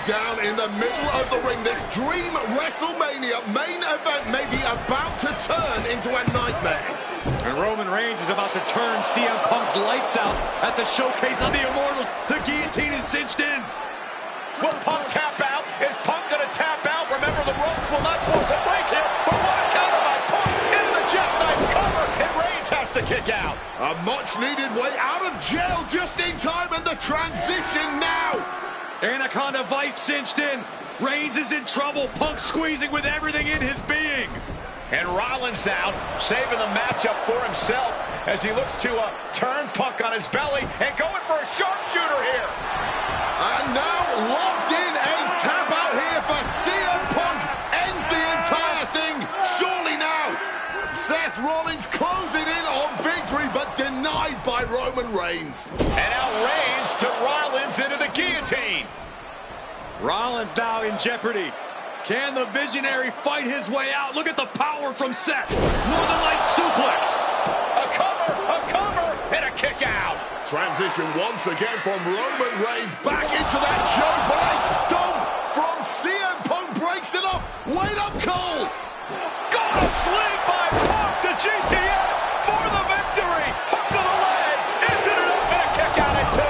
down in the middle of the ring. This dream WrestleMania main event may be about to turn into a nightmare. And Roman Reigns is about to turn CM Punk's lights out at the Showcase of the Immortals. The guillotine is cinched in. Will Punk tap out? Is Punk going to tap out? Remember, the ropes will not force a break here. But what a counter by Punk into the jackknife cover. And Reigns has to kick out. A much-needed way out of jail just in time, and the transition now. Anaconda Vice cinched in. Reigns is in trouble. Punk squeezing with everything in his being. And Rollins now saving the matchup for himself as he looks to turn Punk on his belly and going for a sharpshooter here. And now locked in, a tap out here for CM Punk. Ends the entire thing, surely now. Seth Rollins closing in on victory, but denied by Roman Reigns. And now Reigns to Rollins into the guillotine. Rollins now in jeopardy. Can the Visionary fight his way out? Look at the power from Seth. Northern Lights suplex. A cover, and a kick out. Transition once again from Roman Reigns back into that choke, but a stomp from CM Punk breaks it up. Wait up, Cole. Got a sling by Punk to GTS for the victory. Hook to the leg. Isn't it up, and a kick out at 2.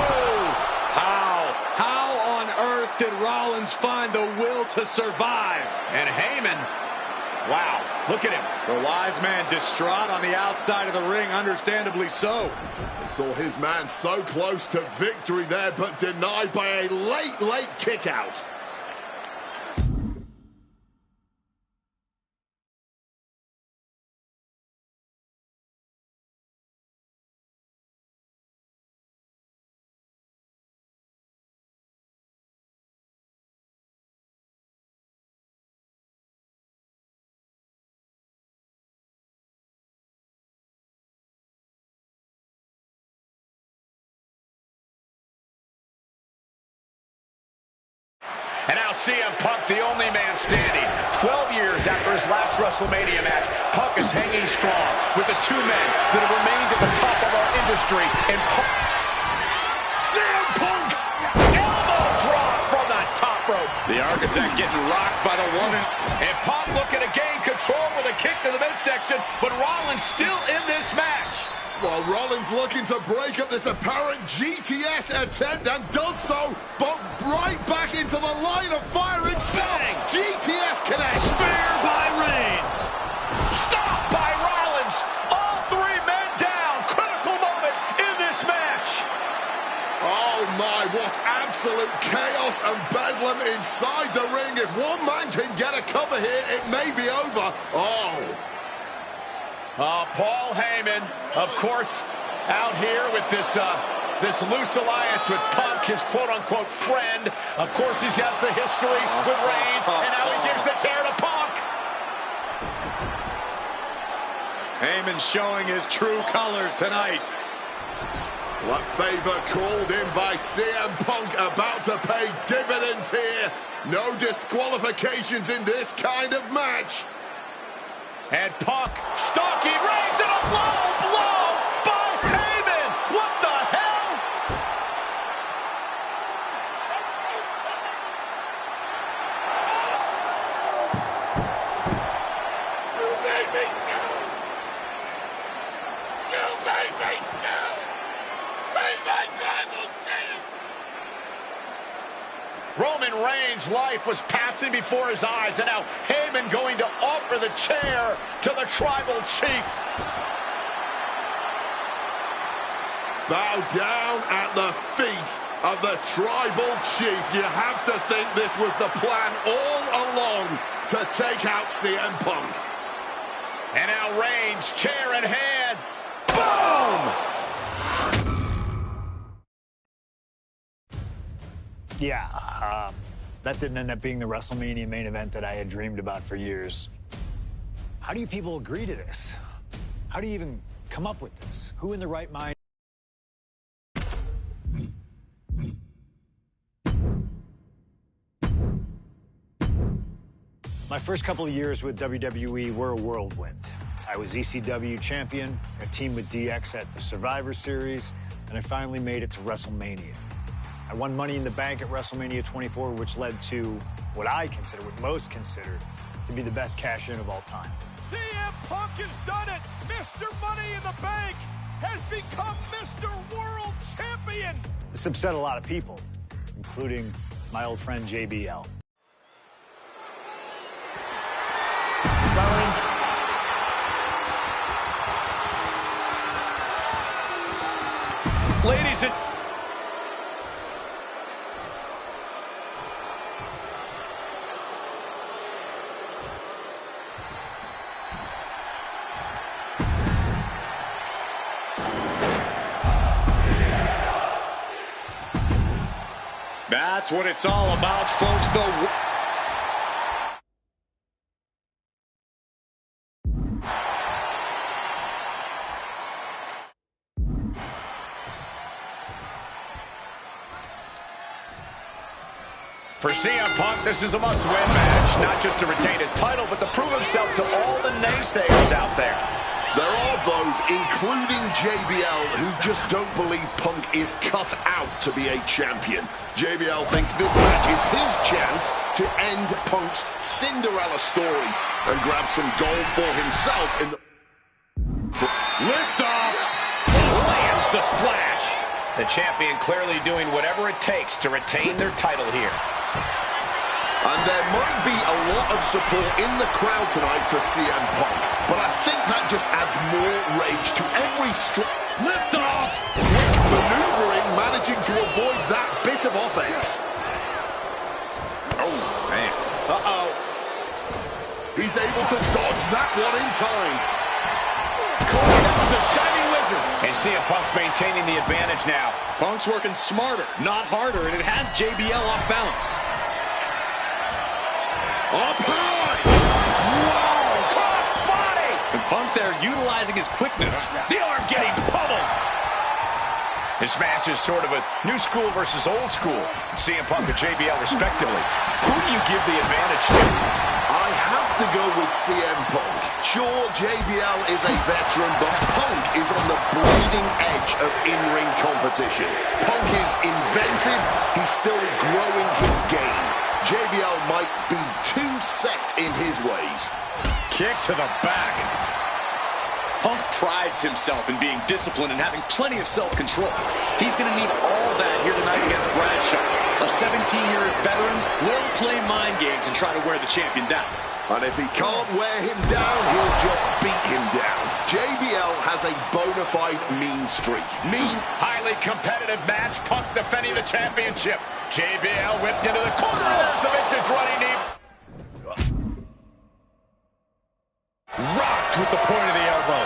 How on earth did Rollins find the will to survive? And Heyman, wow, look at him. The wise man distraught on the outside of the ring, understandably so. Saw his man so close to victory there, but denied by a late kick out. And now CM Punk, the only man standing. 12 years after his last WrestleMania match, Punk is hanging strong with the two men that have remained at the top of our industry. And Punk... CM Punk! Elbow drop from the top rope. The Architect getting rocked by the woman. And Punk looking to gain control with a kick to the midsection, but Rollins still in this match. While Rollins looking to break up this apparent GTS attempt, and does so, but right back into the line of fire himself. GTS connects. Spear by Reigns. Stop by Rollins. All three men down. Critical moment in this match. Oh my, what absolute chaos and bedlam inside the ring. If one man can get a cover here, it may be over. Paul Heyman, of course, out here with this loose alliance with Punk, his quote-unquote friend. Of course, he has the history with Reigns, and now he gives the tear to Punk. Heyman showing his true colors tonight. What favor called in by CM Punk about to pay dividends here. No disqualifications in this kind of match. And Punk stalking Reigns, and a low blow by Heyman. What the hell? You made me go. You made me go. Made my tribal chief. Roman Reigns' life was passing before his eyes, and now Heyman going to offer the chair to the tribal chief. Bow down at the feet of the tribal chief. You have to think this was the plan all along to take out CM Punk. And now Reigns, chair in hand. Boom! Yeah, that didn't end up being the WrestleMania main event that I had dreamed about for years. How do you people agree to this? How do you even come up with this? Who in the right mind? My first couple of years with WWE were a whirlwind. I was ECW champion, I teamed with DX at the Survivor Series, and I finally made it to WrestleMania. I won Money in the Bank at WrestleMania 24, which led to what what most consider to be the best cash-in of all time. CM Punk has done it. Mr. Money in the Bank has become Mr. World Champion. This upset a lot of people, including my old friend JBL. Ladies and... That's what it's all about, folks. For CM Punk, this is a must-win match, not just to retain his title, but to prove himself to all the naysayers out there. There are those, including JBL, who just don't believe Punk is cut out to be a champion. JBL thinks this match is his chance to end Punk's Cinderella story and grab some gold for himself in the... Liftoff! Lands the splash! The champion clearly doing whatever it takes to retain their title here. And there might be a lot of support in the crowd tonight for CM Punk, but I think that just adds more rage to every Liftoff! Quick maneuvering, managing to avoid that bit of offense. Oh, man. Uh-oh. He's able to dodge that one in time. Corey, that was a shining wizard. And CM Punk's maintaining the advantage now. Punk's working smarter, not harder, and it has JBL off balance. Up high! Whoa! Cross body! And Punk there utilizing his quickness. The arm getting pummeled! This match is sort of a new school versus old school. CM Punk and JBL respectively. Who do you give the advantage to? I have to go with CM Punk. Sure, JBL is a veteran, but Punk is on the bleeding edge of in-ring competition. Punk is inventive. He's still growing his game. JBL might be too set in his ways. Kick to the back. Punk prides himself in being disciplined and having plenty of self-control. He's going to need all that here tonight against Bradshaw. A 17-year veteran will play mind games and try to wear the champion down. And if he can't wear him down, he'll just beat him down. JBL has a bona fide mean streak. Highly competitive match. Punk defending the championship. JBL whipped into the corner. There's the vintage running knee. Rocked with the point of the elbow.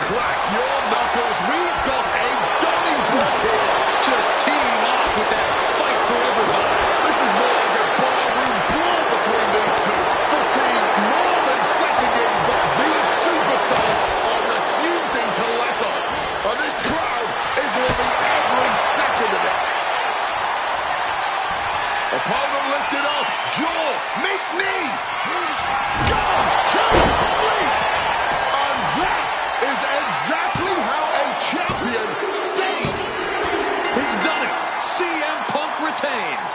Crack your knuckles. We've got a Donnybrook here. Just teeing off with that fight for everybody. This is more like a barroom brawl between these two. Fatigue more than setting in, but these superstars are refusing to let up. And this crowd is loving every second of it. Opponent lifted up. Jaw. Meet knee. Gone to sleep. And that is exactly how a champion stays. He's done it. CM Punk retains.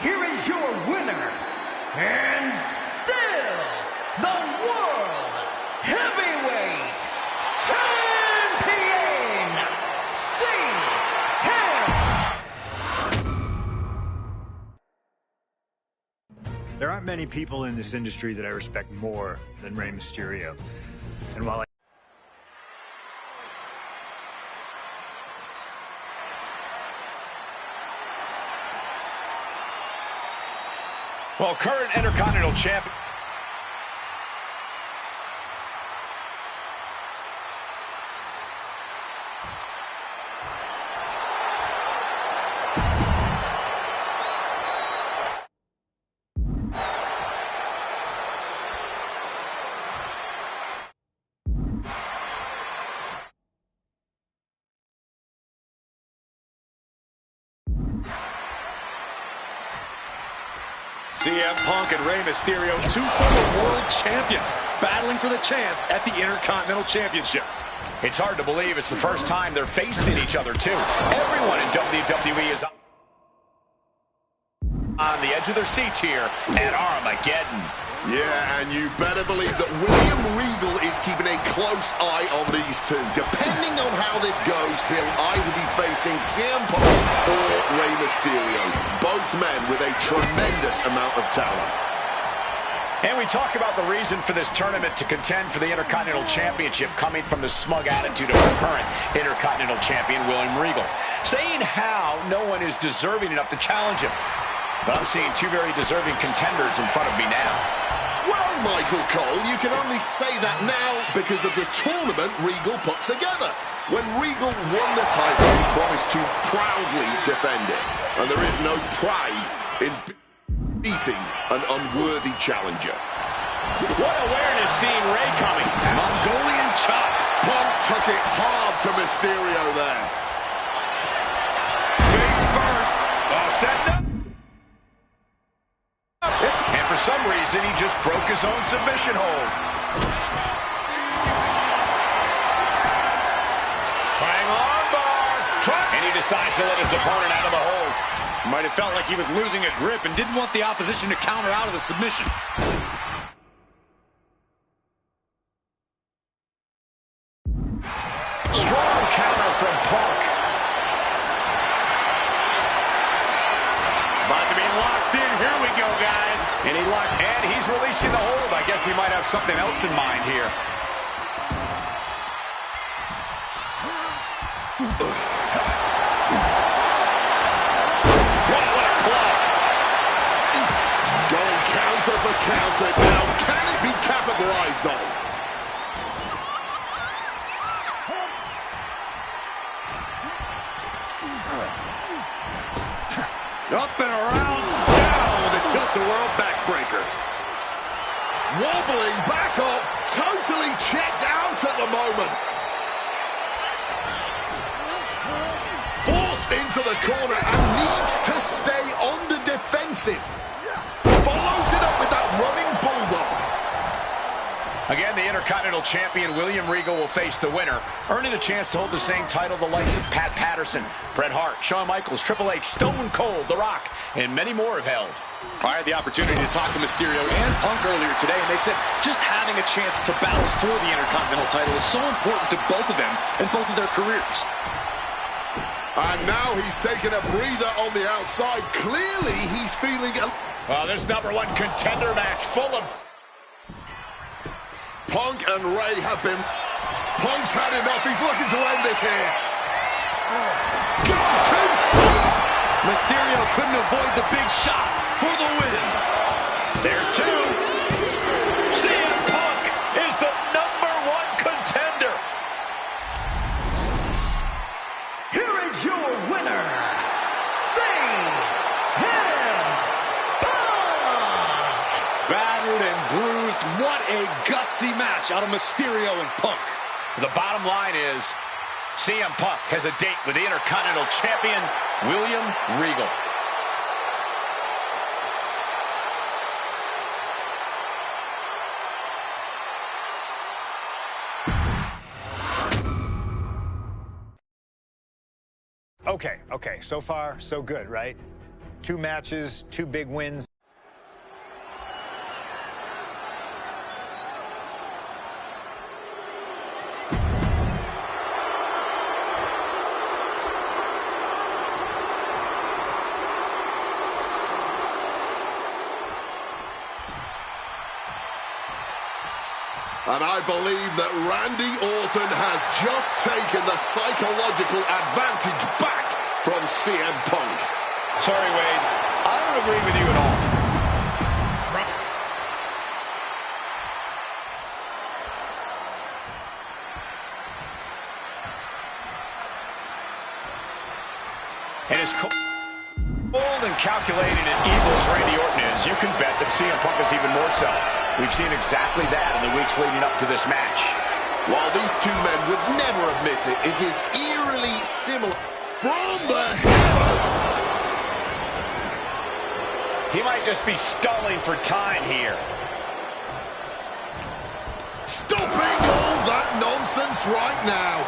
Here is your winner, and still the World Heavyweight Champion, CM. There aren't many people in this industry that I respect more than Rey Mysterio. And while Well, current Intercontinental Champion. CM Punk and Rey Mysterio, two former world champions, battling for the chance at the Intercontinental Championship. It's hard to believe it's the first time they're facing each other, too. Everyone in WWE is on the edge of their seats here at Armageddon. Yeah, and you better believe that William Regal is keeping a close eye on these two. Depending on how this goes, he'll either be facing CM Punk or Rey Mysterio. Both men with a tremendous amount of talent. And we talk about the reason for this tournament to contend for the Intercontinental Championship coming from the smug attitude of our current Intercontinental Champion, William Regal, saying how no one is deserving enough to challenge him. But I'm seeing two very deserving contenders in front of me now. Well, Michael Cole, you can only say that now because of the tournament Regal put together. When Regal won the title, he promised to proudly defend it. And there is no pride in beating an unworthy challenger. What awareness seeing Rey coming. Mongolian chop. Punk took it hard to Mysterio there. Face first. All set up. And for some reason, he just broke his own submission hold. Hang on, bar. And he decides to let his opponent out of the hold. Might have felt like he was losing a grip and didn't want the opposition to counter out of the submission. Strong counter from Punk. About to be locked in. Here we go, guys. And he's releasing the hold. I guess he might have something else in mind here. What a club. Going counter for counter. Now, can it be capitalized on? Up and around, down with a tilt-the-world backbreaker. Wobbling back up, totally checked out at the moment. Forced into the corner and needs to stay on the defensive. Follows it up with that running bulldog. Again, the Intercontinental Champion, William Regal, will face the winner, earning a chance to hold the same title the likes of Pat Patterson, Bret Hart, Shawn Michaels, Triple H, Stone Cold, The Rock, and many more have held. I had the opportunity to talk to Mysterio and Punk earlier today, and they said just having a chance to battle for the Intercontinental title is so important to both of them and both of their careers. And now he's taking a breather on the outside. Clearly, he's feeling... This #1 contender match full of... Punk and Rey have been... Punk's had enough. He's looking to end this here. Go to sleep! Mysterio couldn't avoid the big shot for the win. There's two. CM Punk is the #1 contender. Here is your winner, CM Punk! Battered and bruised. What a gutsy match out of Mysterio and Punk. The bottom line is CM Punk has a date with the Intercontinental Champion, William Regal. Okay, so far, so good, right? 2 matches, 2 big wins. And I believe that Randy Orton has just taken the psychological advantage back from CM Punk. Sorry, Wade. I don't agree with you at all. And as cold and calculated and evil as Randy Orton is, you can bet that CM Punk is even more so. We've seen exactly that in the weeks leading up to this match. While these two men would never admit it, it is eerily similar from the heavens. He might just be stalling for time here. Stopping all that nonsense right now.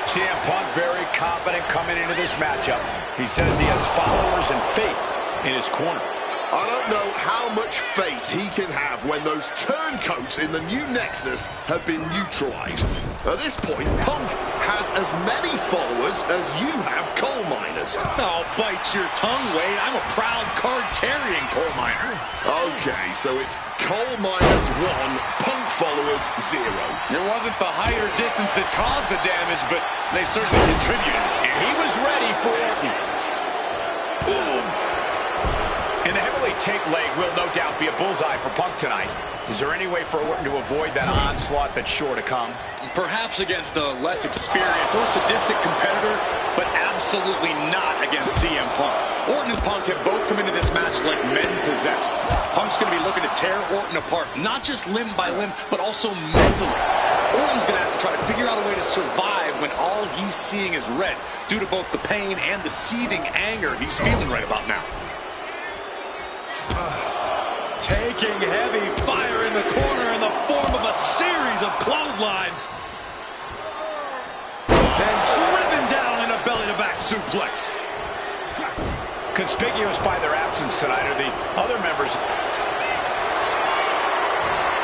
CM Punk very confident coming into this matchup. He says he has followers and faith in his corner. I don't know how much faith he can have when those turncoats in the new Nexus have been neutralized. At this point, Punk has as many followers as you have coal miners. Oh, bite your tongue, Wade. I'm a proud card-carrying coal miner. Okay, so it's coal miners 1, Punk followers 0. It wasn't the height or distance that caused the damage, but they certainly contributed. And he was ready for it. Boom. And the heavily taped leg will no doubt be a bullseye for Punk tonight. Is there any way for Orton to avoid that onslaught that's sure to come? Perhaps against a less experienced or sadistic competitor, but absolutely not against CM Punk. Orton and Punk have both come into this match like men possessed. Punk's going to be looking to tear Orton apart, not just limb by limb, but also mentally. Orton's going to have to try to figure out a way to survive when all he's seeing is red, due to both the pain and the seething anger he's feeling right about now. Taking heavy fire in the corner in the form of a series of clotheslines. And driven down in a belly-to-back suplex. Conspicuous by their absence tonight are the other members.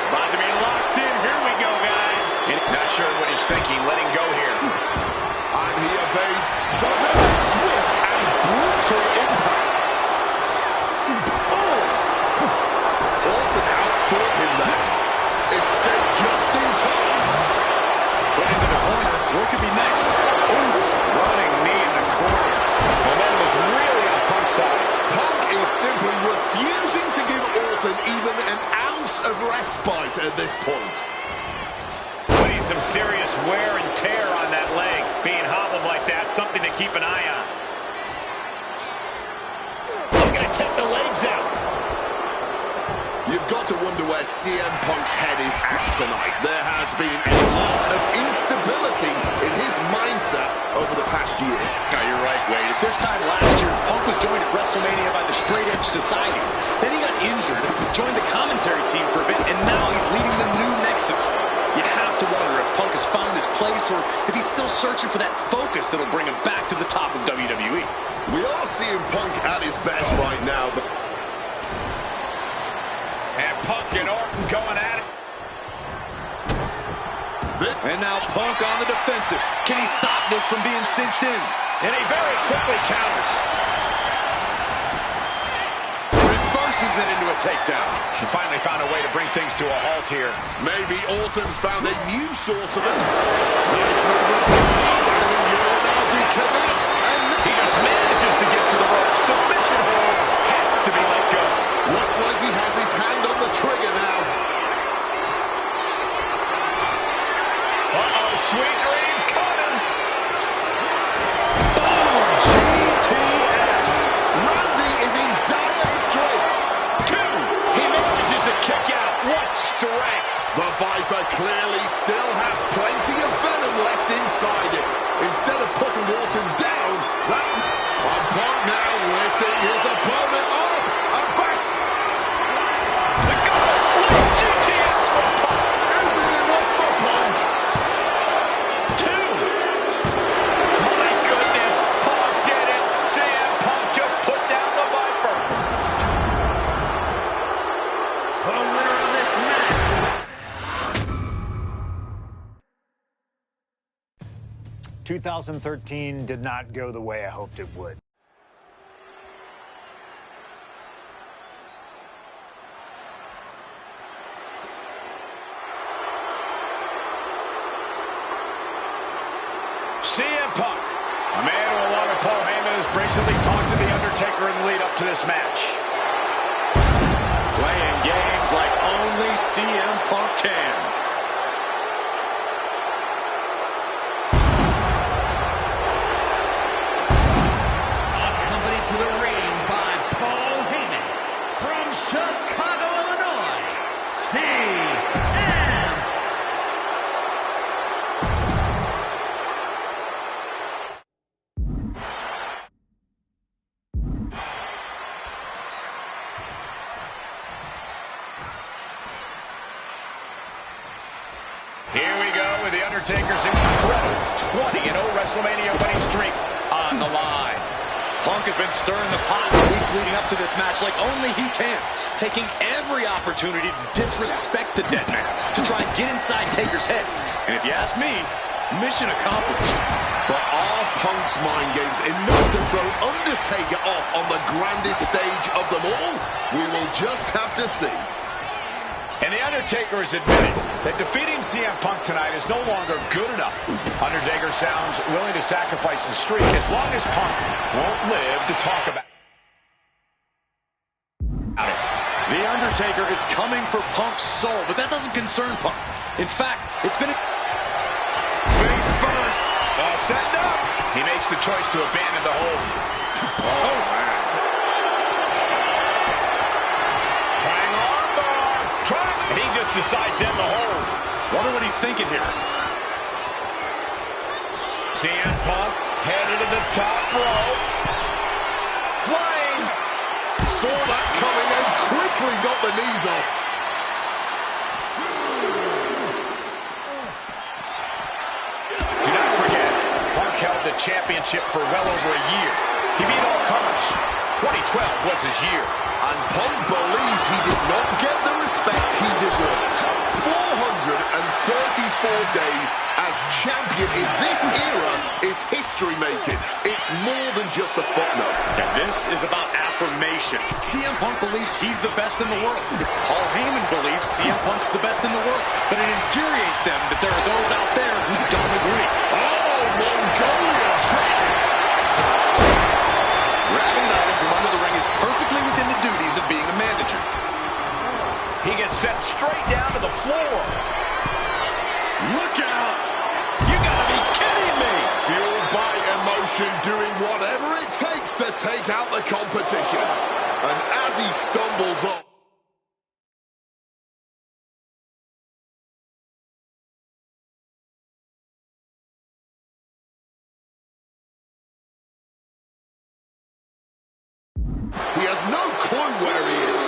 About to be locked in. Here we go, guys. Not sure what he's thinking. Letting go here. And he evades sudden, swift, and brutal impact. Orton outthought him there. Escape just in time. Put into the corner. What could be next? Oof. Running knee in the corner. Momentum is really on Punk's side. Punk is simply refusing to give Orton even an ounce of respite at this point. Putting some serious wear and tear on that leg. Being hobbled like that, something to keep an eye on. They're going to take the legs out. You've got to wonder where CM Punk's head is at tonight. There has been a lot of instability in his mindset over the past year. No, you're right, Wade. At this time last year, Punk was joined at WrestleMania by the Straight Edge Society. Then he got injured, joined the commentary team for a bit, and now he's leading the new Nexus. You have to wonder if Punk has found his place or if he's still searching for that focus that'll bring him back to the top of WWE. We are seeing Punk at his best right now, but... And Punk and Orton going at it. And now Punk on the defensive. Can he stop this from being cinched in? And he very quickly counters. Reverses it into a takedown. He finally found a way to bring things to a halt here. Maybe Orton's found a new source of it. Nice movement from Punk, and the Uranagi commits. And he just manages to get to the rope. Submission hold has to be let go. Looks like he has his hand on the trigger now. Uh-oh, sweet dreams coming. Boom! GTS. Randy is in dire straits. 2. He manages to kick out. What strength. The Viper clearly still has plenty of venom left inside it. Instead of putting Orton down, Punk now lifting his opponent up and back. The God Slam GTS from Punk. Is it enough for Punk? 2. My goodness, Punk did it. CM Punk just put down the Viper. The winner of this match. 2013 did not go the way I hoped it would. CM Punk, a man who, along with Paul Heyman, has recently talked to The Undertaker in the lead up to this match. Playing games like only CM Punk can. Accompanied to the ring by Paul Heyman from Chicago, Illinois, CM. Undertaker's incredible 20-0 WrestleMania winning streak on the line. Punk has been stirring the pot in the weeks leading up to this match like only he can, taking every opportunity to disrespect the dead man, to try and get inside Taker's head. And if you ask me, mission accomplished. But are Punk's mind games enough to throw Undertaker off on the grandest stage of them all? We will just have to see. And The Undertaker has admitted that defeating CM Punk tonight is no longer good enough. Undertaker sounds willing to sacrifice the streak as long as Punk won't live to talk about it. The Undertaker is coming for Punk's soul, but that doesn't concern Punk. In fact, it's been face first. All set up. He makes the choice to abandon the hold. Oh, man. Hang on, and he just decides to end the hold. Wonder what he's thinking here. CM Punk headed to the top rope. Flying. Saw that coming and quickly got the knees up. Do not forget, Punk held the championship for well over a year. He beat all comers. 2012 was his year. And Punk believes he did not get the respect he deserves. 434 days as champion in this era is history-making. It's more than just a footnote. And this is about affirmation. CM Punk believes he's the best in the world. Paul Heyman believes CM Punk's the best in the world. But it infuriates them that there are those out there who don't agree. Oh, Mongolian train! Grabbing an item from under the ring is perfectly within the duties of being a manager. He gets sent straight down to the floor. Look out! You gotta be kidding me! Fueled by emotion, doing whatever it takes to take out the competition. And as he stumbles up, he has no clue where he is.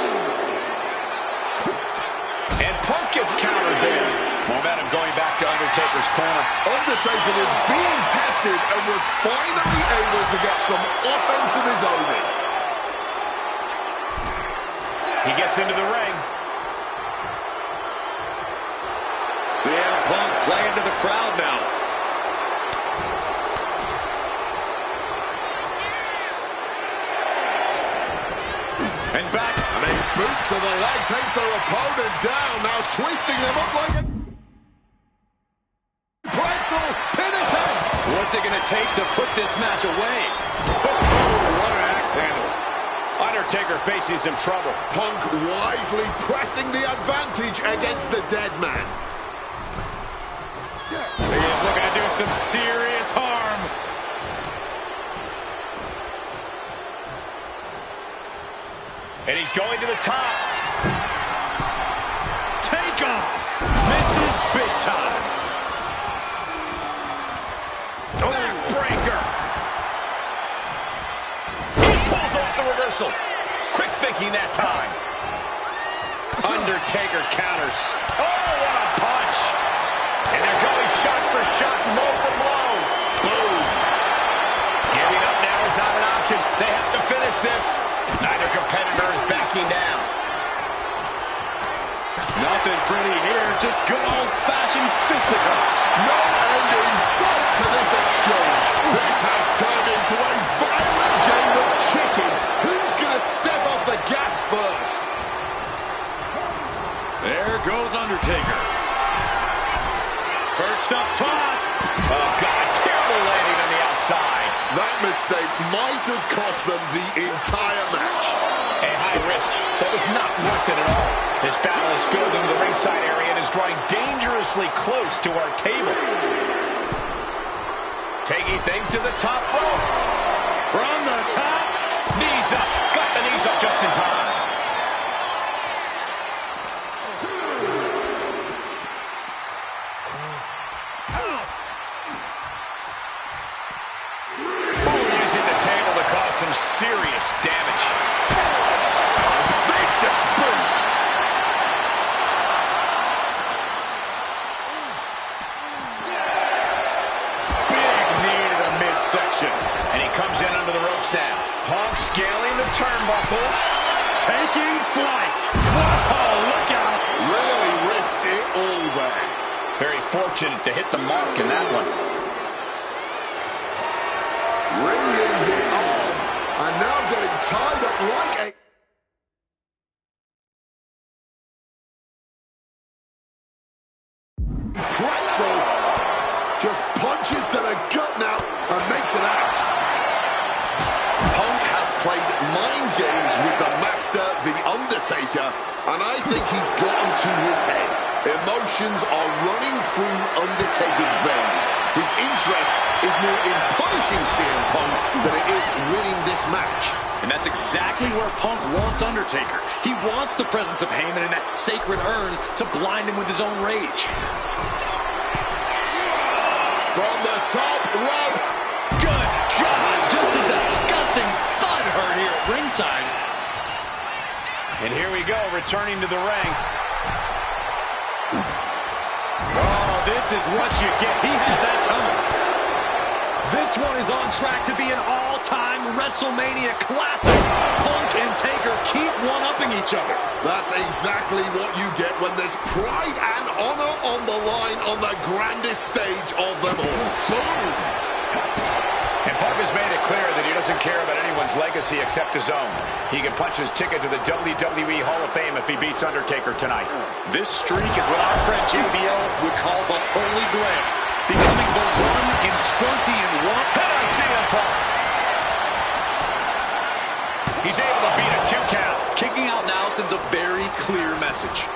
And Punk gets countered there. Momentum going back to Undertaker's corner. Undertaker was being tested and was finally able to get some offense of his own in. He gets into the ring. CM Punk playing to the crowd now. And back. And a boot to the leg takes their opponent down, now twisting them up like a pretzel. Pin attempt. What's it going to take to put this match away? Oh, what an axe handle. Undertaker faces some trouble. Punk wisely pressing the advantage against the dead man. He is looking to do some serious harm. And he's going to the top. Take off. Misses big time. Backbreaker. He pulls off the reversal. Quick thinking that time. Undertaker counters. Oh, what a punch. And they're going shot for shot, blow for blow. Boom. Giving up now is not an option. They have to finish this. Neither competitor is backing down. Nothing pretty here, just good old-fashioned fisticuffs. No end in sight to this exchange. This has turned into a violent game of chicken. Who's going to step off the gas first? There goes Undertaker. Perched up top. Oh, God, terrible landing on the outside. That mistake might have cost them the entire match. A high risk that was not worth it at all. This battle is building the ringside area and is drawing dangerously close to our table. Taking things to the top rope. From the top. Knees up. Got the knees up just in time. Using the table to cause some serious damage. Vicious boot. turnbuckles. Taking flight. Whoa, look out. Really risked it all there. Very fortunate to hit the mark in that one. Ringing the arm, and now getting tied up like a... pretzel. Just punches to the gut now and makes it out. Punk has played mind games with the master, The Undertaker, and I think he's gotten to his head. Emotions are running through Undertaker's veins. His interest is more in punishing CM Punk than it is winning this match. And that's exactly where Punk wants Undertaker. He wants the presence of Heyman in that sacred urn to blind him with his own rage. From the top rope. Good God, just a disgusting thud heard here at ringside. And here we go, returning to the ring. Oh, this is what you get. He had that coming. This one is on track to be an all-time WrestleMania classic. Punk and Taker keep one-upping each other. That's exactly what you get when there's pride and honor on the line on the grandest stage of them all. Boom! And Punk has made it clear that he doesn't care about anyone's legacy except his own. He can punch his ticket to the WWE Hall of Fame if he beats Undertaker tonight. This streak is what our friend JBL would call the Holy Grail, becoming the 1 in 20 and 1. Head on CM Punk. He's able to beat a 2 count. Kicking out now sends a very clear message.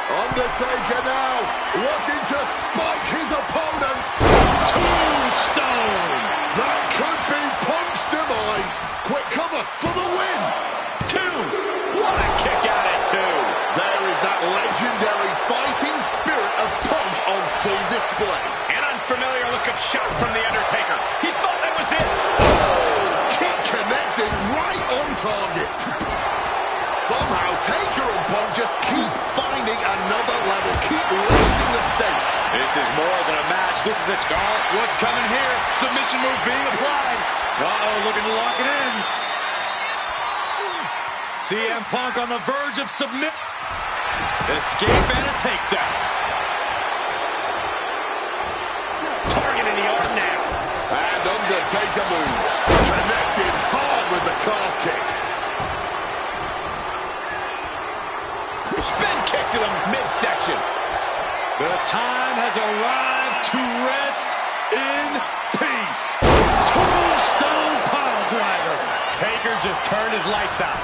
Undertaker now looking to spike his opponent. Tombstone. That could be Punk's demise. Quick cover for the win. 2. What a kick out at 2. There is that legendary fighting spirit of Punk on full display. An unfamiliar looking shot from The Undertaker. He thought that was it. Kick connected right on target. Somehow Taker and Punk just keep finding another level, keep raising the stakes. This is more than a match. This is a golf. What's coming here? Submission move being applied. Uh-oh, looking to lock it in. CM Punk on the verge of submit. Escape and a takedown. Target in the arm now. And Undertaker moves. Connected hard with the calf kick. Spin kick to the midsection. The time has arrived to rest in peace. Tombstone pile driver. Taker just turned his lights out.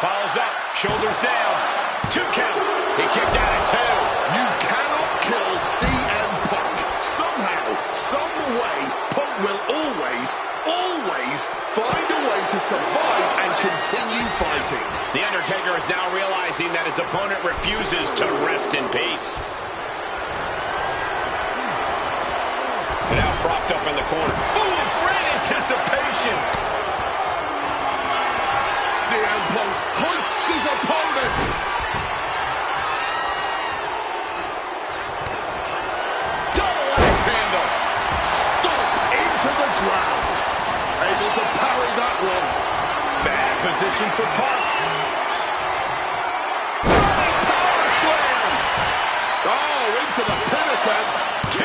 Follows up, shoulders down. 2 count. He kicked out at 2. You cannot kill CM Punk. Somehow, some way, Punk will always find a way to survive and continue fighting. The Undertaker is now realizing that his opponent refuses to rest in peace. Now propped up in the corner. Ooh, great anticipation. CM Punk hoists his opponent. Double axe handle. Stomped into the ground. Able to parry that one. Bad position for Punk. Power slam. Oh, into the pin attempt. 2.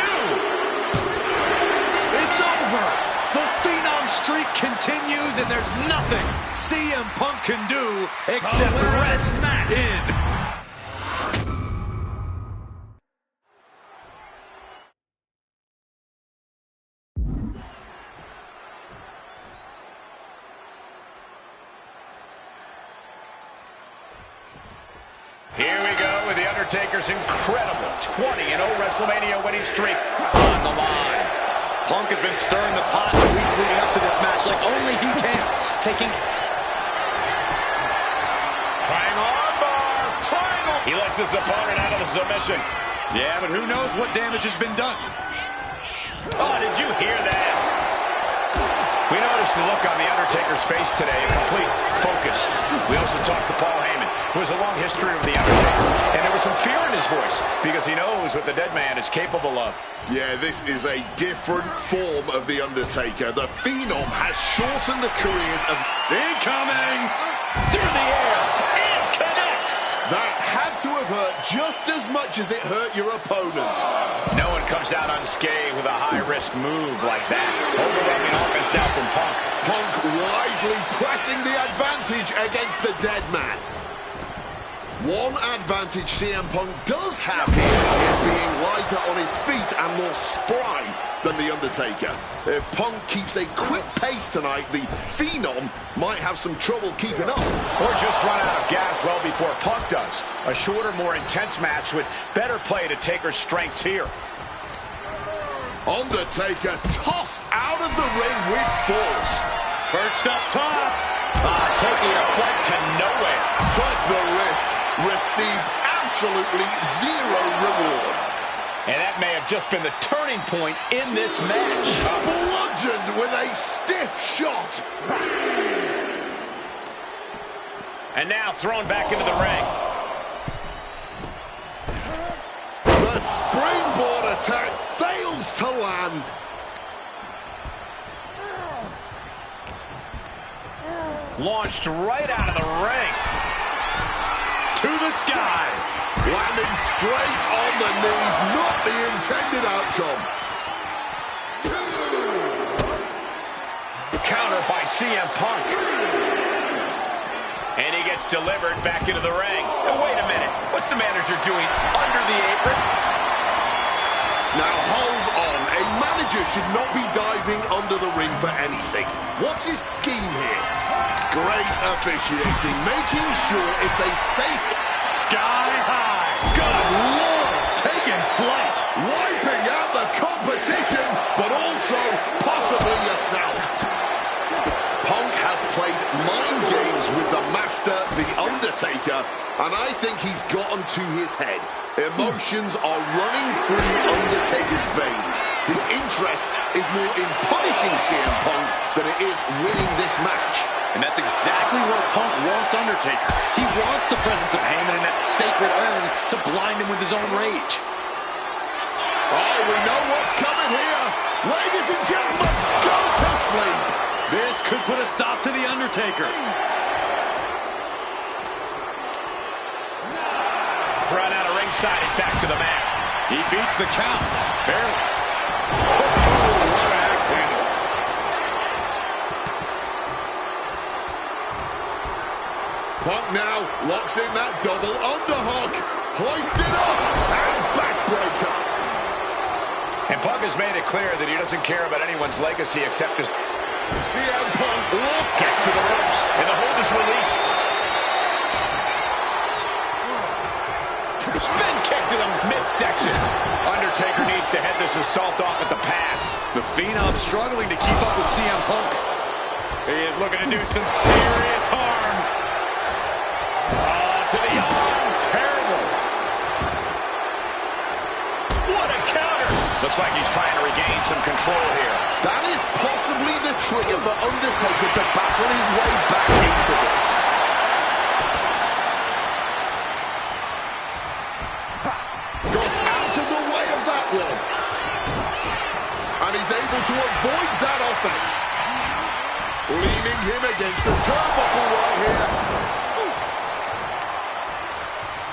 It's over. The Phenom streak continues, and there's nothing CM Punk can do except rest in. Here we go with The Undertaker's incredible 20-0 WrestleMania winning streak on the line. Punk has been stirring the pot the weeks leading up to this match like only he can. Taking... Triangle armbar. Triangle. He lets his opponent out of the submission. Yeah, but who knows what damage has been done. Oh, did you hear that? We noticed the look on The Undertaker's face today, a complete focus. We also talked to Paul Heyman, who has a long history with The Undertaker, and there was some fear in his voice because he knows what the dead man is capable of. Yeah, this is a different form of The Undertaker. The Phenom has shortened the careers of... Incoming! Through the air! It connects! That had to have hurt just as much as it hurt your opponent. No one comes out unscathed with a high-risk move like that. Overwhelming offense now from Punk. Punk wisely pressing the advantage against the dead man. One advantage CM Punk does have here is being lighter on his feet and more spry than The Undertaker. If Punk keeps a quick pace tonight, the Phenom might have some trouble keeping up. Or just run out of gas well before Punk does. A shorter, more intense match with better play to Taker's strengths here. Undertaker tossed out of the ring with force. Perched up top. Taking a flight to nowhere. Took the risk. Received absolutely zero reward. And that may have just been the turning point in this match. Bludgeoned with a stiff shot. And now thrown back into the ring. The springboard attack fails to land. Launched right out of the ring. To the sky. Landing straight on the knees, not the intended outcome. Counter by CM Punk. And he gets delivered back into the ring. And wait a minute, what's the manager doing under the apron? Now hold on, a manager should not be diving under the ring for anything. What's his scheme here? Great officiating, making sure it's a safe... Sky high. Good Lord, taking flight. Wiping out the competition, but also possibly yourself. Punk has played mind games with the master, The Undertaker, and I think he's gotten to his head. Emotions are running through Undertaker's veins. His interest is more in punishing CM Punk than it is winning this match. And that's exactly where Punk wants Undertaker. He wants the presence of Heyman in that sacred urn to blind him with his own rage. Oh, we know what's coming here. Ladies and gentlemen, go to sleep. This could put a stop to The Undertaker. Run out of ringside and back to the mat. He beats the count. Barely. Oh, what an axe handle. Punk now locks in that double underhook. Hoisted up and backbreaker. And Punk has made it clear that he doesn't care about anyone's legacy except his... CM Punk Gets to the ropes, and the hold is released. Spin kick to the midsection. Undertaker needs to head this assault off at the pass. The Phenom struggling to keep up with CM Punk. He is looking to do some serious harm. To the arm. Terrible. What a counter. Looks like he's trying to regain some control here. That is possibly the trigger for Undertaker to battle his way back into this. Got out of the way of that one. And he's able to avoid that offense. Leaning him against the turnbuckle right here.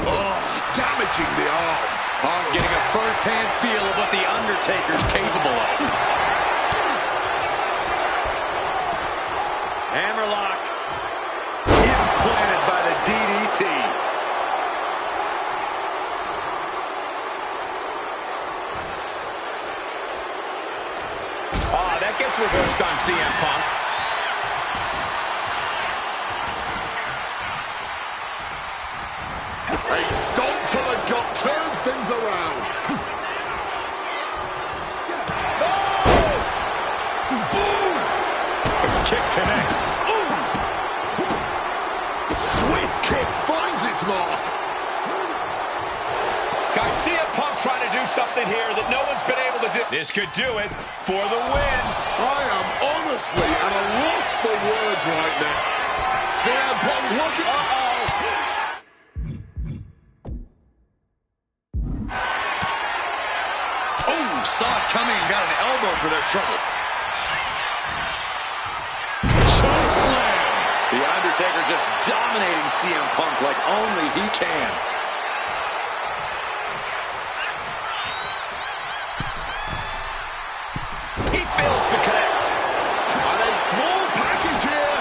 Oh, damaging the arm. Getting a first-hand feel of what The Undertaker's capable of. Hammerlock. Implanted by the DDT. That gets reversed on CM Punk. A stomp to the gut turns things around. Oh! Boom! The kick connects. Ooh! Swift kick finds its mark. Guys, CM Punk trying to do something here that no one's been able to do. This could do it for the win. I am honestly at a loss for words right now. CM Punk looking... Oh, saw it coming and got an elbow for their trouble. Chokeslam. The Undertaker just dominating CM Punk like only he can. He fails to connect. And a small package here.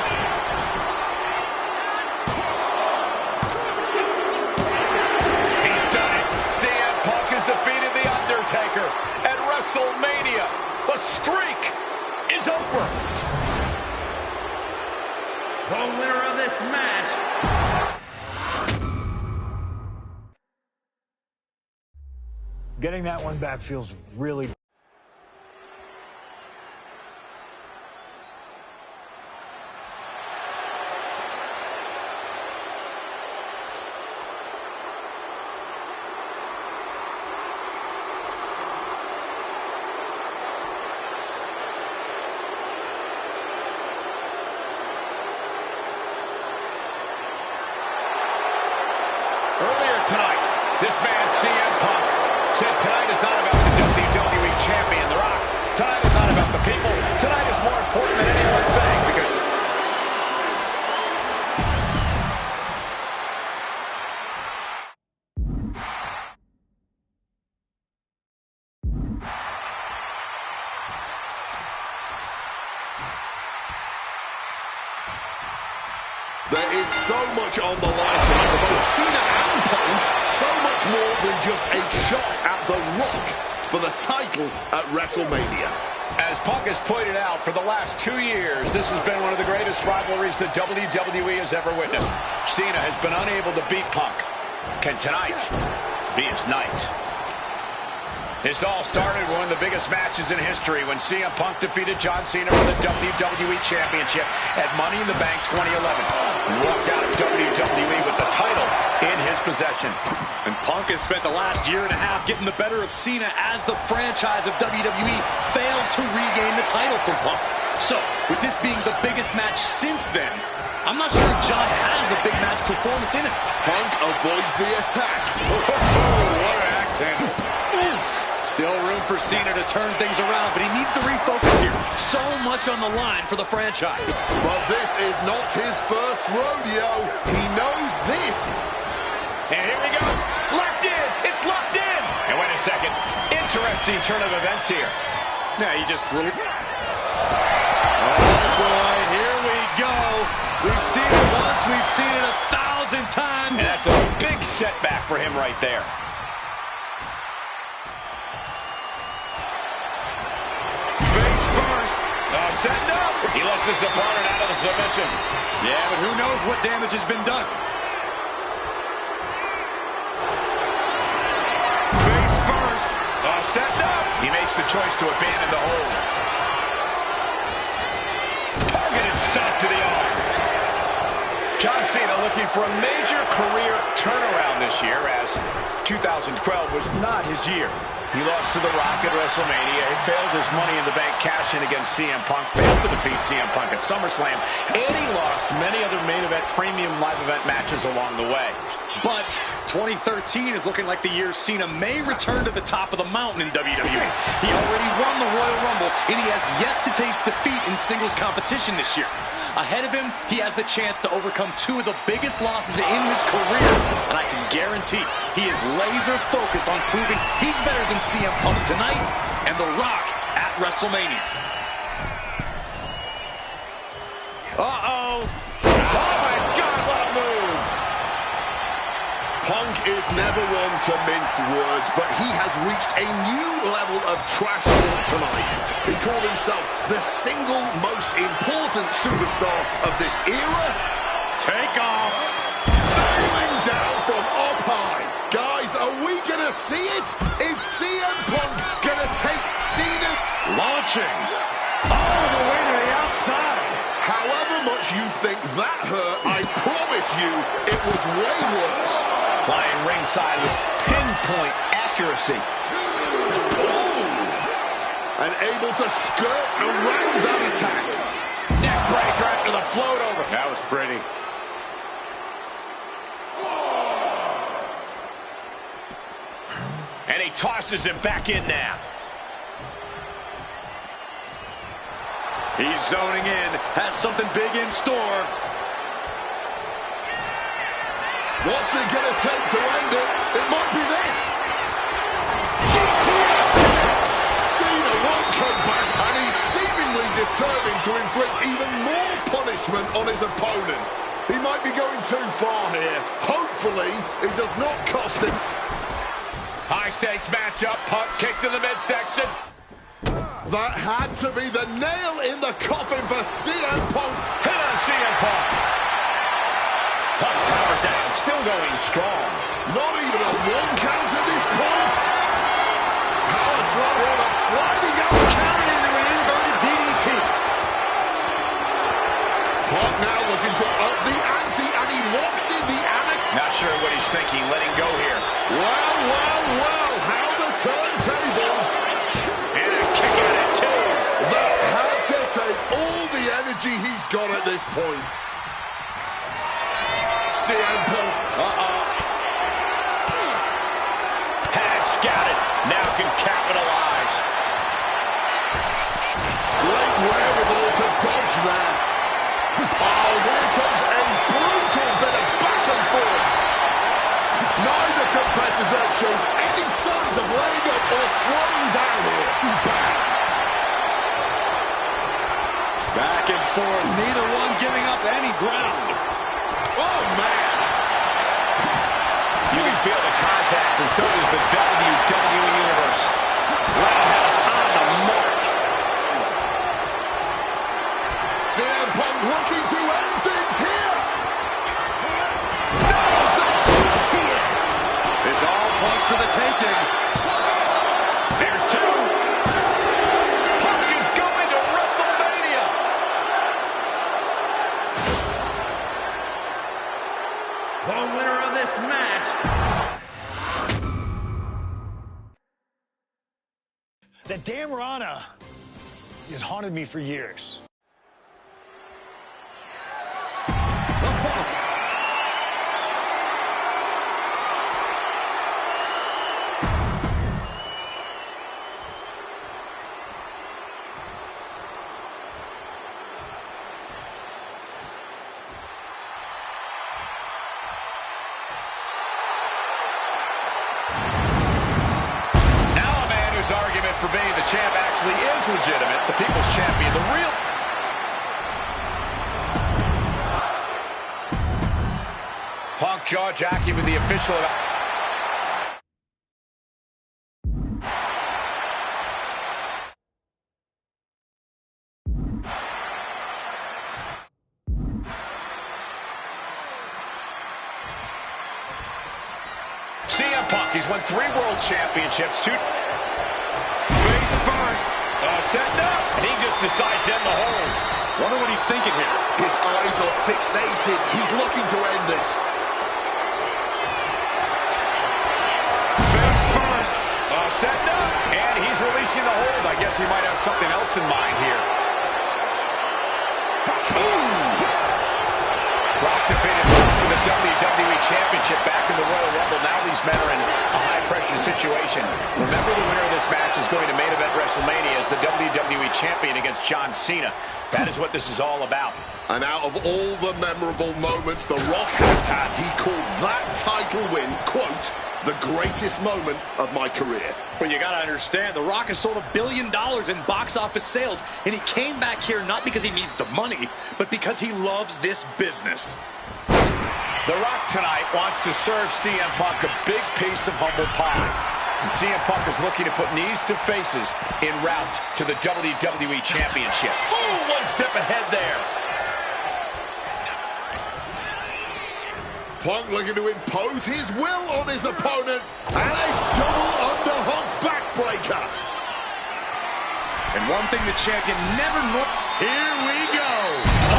He's done it. CM Punk has defeated The Undertaker at WrestleMania. The streak is over. The winner of this match. Getting that one back feels really... Earlier tonight, this man, CM Punk, said tonight is not about the WWE Champion, The Rock. Tonight is not about the people. Tonight is more important than any one thing because... There is so much on the line tonight for both Cena and Punk. So much more than just a shot at The Rock for the title at WrestleMania. As Punk has pointed out, for the last 2 years, this has been one of the greatest rivalries that WWE has ever witnessed. Cena has been unable to beat Punk. Can tonight be his night? This all started with one of the biggest matches in history when CM Punk defeated John Cena for the WWE Championship at Money in the Bank 2011. He walked out of WWE with the title in his possession. And Punk has spent the last year and a half getting the better of Cena as the franchise of WWE failed to regain the title from Punk. So, with this being the biggest match since then, I'm not sure John has a big match performance in it. Punk avoids the attack. What an axe handle. Oof. Still room for Cena to turn things around, but he needs to refocus here. So much on the line for the franchise. But this is not his first rodeo. He knows this. And here we go. Locked in. It's locked in. And wait a second. Interesting turn of events here. Yeah, he just really... Oh, boy. Here we go. We've seen it once. We've seen it 1,000 times. And that's a big setback for him right there. Face first. Setting up. He lets his opponent out of the submission. Yeah, but who knows what damage has been done. Face first. Setting up. He makes the choice to abandon the hold. Targeted stuff to the arm. John Cena looking for a major career turnaround this year, as 2012 was not his year. He lost to The Rock at WrestleMania. He failed his Money in the Bank cash-in against CM Punk. Failed to defeat CM Punk at SummerSlam. And he lost many other main event, premium live event matches along the way. But 2013 is looking like the year Cena may return to the top of the mountain in WWE. He already won the Royal Rumble, and he has yet to taste defeat in singles competition this year. Ahead of him, he has the chance to overcome 2 of the biggest losses in his career, and I can guarantee he is laser-focused on proving he's better than CM Punk tonight and The Rock at WrestleMania. Uh-oh. Oh, my God, what a move. Punk is never one to mince words, but he has reached a new level of trash talk tonight. He called himself the single most important superstar of this era. Take off. Sailing down from up high. Guys, are we going to see it? Is CM Punk going to take Cena? Launching. All the way to the outside. However much you think that hurt, I promise promise you, it was way worse. Flying ringside with pinpoint accuracy. Ooh. And able to skirt around that attack. Neck breaker after the float over. That was pretty. And he tosses him back in now. He's zoning in, has something big in store. What's it going to take to end it? It might be this. GTS connects. Cena won't come back, and he's seemingly determined to inflict even more punishment on his opponent. He might be going too far here. Hopefully, it does not cost him. High stakes matchup. Punk kicked in the midsection. That had to be the nail in the coffin for CM Punk. Hit on CM Punk. Punk powers down, still going strong. Not even a one count at this point. Power slam roller sliding out, carrying into an inverted DDT. Punk now looking to up the ante, and he locks in the annex. Not sure what he's thinking, letting go here. Well, how the turntables. And a kick at it, too. That had to take all the energy he's got at this point. CM Punk. Had scouted, now can capitalize. Great wherewithal to dodge there. Oh, here comes a brutal bit of back and forth. Neither competitor shows any signs of letting up or slowing down here. Bang. Back and forth, neither one giving up any ground. Oh, man. You can feel the contact, and so does the WWE Universe. Roundhouse on the mark. CM Punk looking to end things here. Nails the GTS. It's all Punk's for the taking. There's two. Punk is going to WrestleMania. The winner of this match. That damn Rana has haunted me for years. Argument for being the champ actually is legitimate. The people's champion, the real... Punk jaw-jacking with the official... CM Punk, he's won 3 world championships, 2... Setting up, and he just decides to end the hold. Wonder what he's thinking here. His eyes are fixated. He's looking to end this. Face first. Setting up, and he's releasing the hold. I guess he might have something else in mind here. Boom! Rock defeated Punk for the WWE Championship back in the Royal Rumble. Now these men are in a high-pressure situation. Remember, the winner of this match is going to main event WrestleMania as the WWE Champion against John Cena. That is what this is all about. And out of all the memorable moments The Rock has had, he called that title win, quote, the greatest moment of my career. Well, you gotta understand, The Rock has sold $1 billion in box office sales, and he came back here not because he needs the money, but because he loves this business. The Rock tonight wants to serve CM Punk a big piece of humble pie. And CM Punk is looking to put knees to faces en route to the WWE Championship. Ooh, one step ahead there. Punk looking to impose his will on his opponent, and a double underhook backbreaker. And one thing the champion never... Here we go.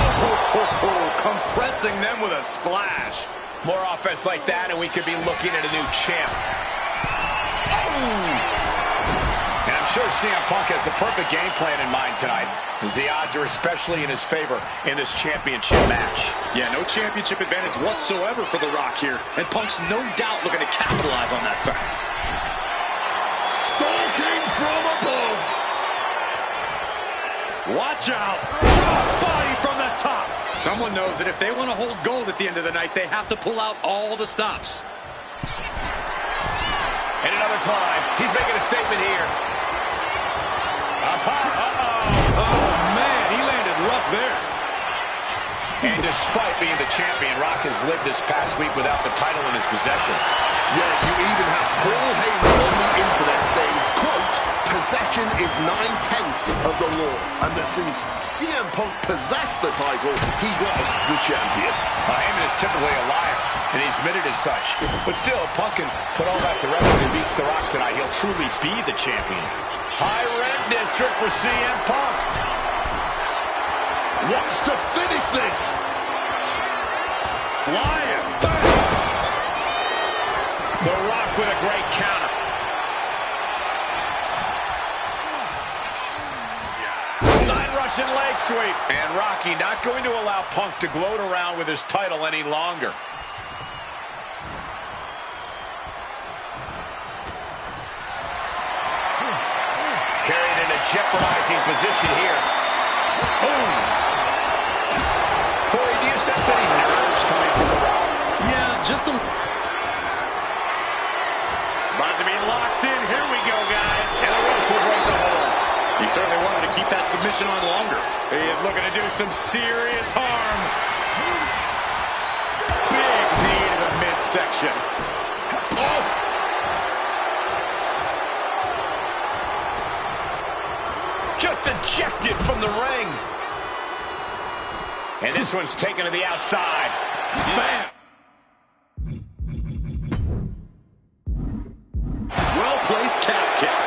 Oh, compressed blessing them with a splash. More offense like that, and we could be looking at a new champ. And I'm sure CM Punk has the perfect game plan in mind tonight, as the odds are especially in his favor in this championship match. Yeah, no championship advantage whatsoever for The Rock here, and Punk's no doubt looking to capitalize on that fact. Stalking from above. Watch out. Crossbody from the top. Someone knows that if they want to hold gold at the end of the night, they have to pull out all the stops. And another climb. He's making a statement here. Oh, man, he landed rough there. And despite being the champion, Rock has lived this past week without the title in his possession. Yeah, you even have Paul Heyman on the internet saying, quote, possession is 9/10 of the law, and that since CM Punk possessed the title, he was the champion. Heyman is typically a liar, and he's admitted as such. But still, Punk can put all that to rest when he beats The Rock tonight. He'll truly be the champion. High rent district for CM Punk. Wants to finish this. Flying. The Rock with a great counter. Side Russian leg sweep. And Rocky not going to allow Punk to gloat around with his title any longer. Carried in a jeopardizing position here. Boom. Corey, do you sense any nerves coming from The Rock? Yeah, just a... About to be locked in. Here we go, guys. And the rope will break the hold. He certainly wanted to keep that submission on longer. He is looking to do some serious harm. Big knee to the midsection. Oh! Just ejected from the ring. And this one's taken to the outside. Bam! Well-placed calf kick.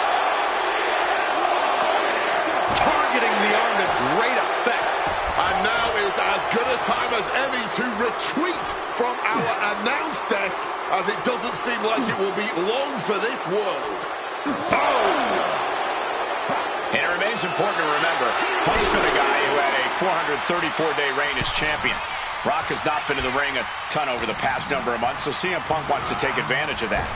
Targeting the arm to great effect. And now is as good a time as any to retreat from our announce desk, as it doesn't seem like it will be long for this world. Boom! And it remains important to remember, Punk's been a guy who had a 434-day reign as champion. Rock has not been in the ring a ton over the past number of months, so CM Punk wants to take advantage of that.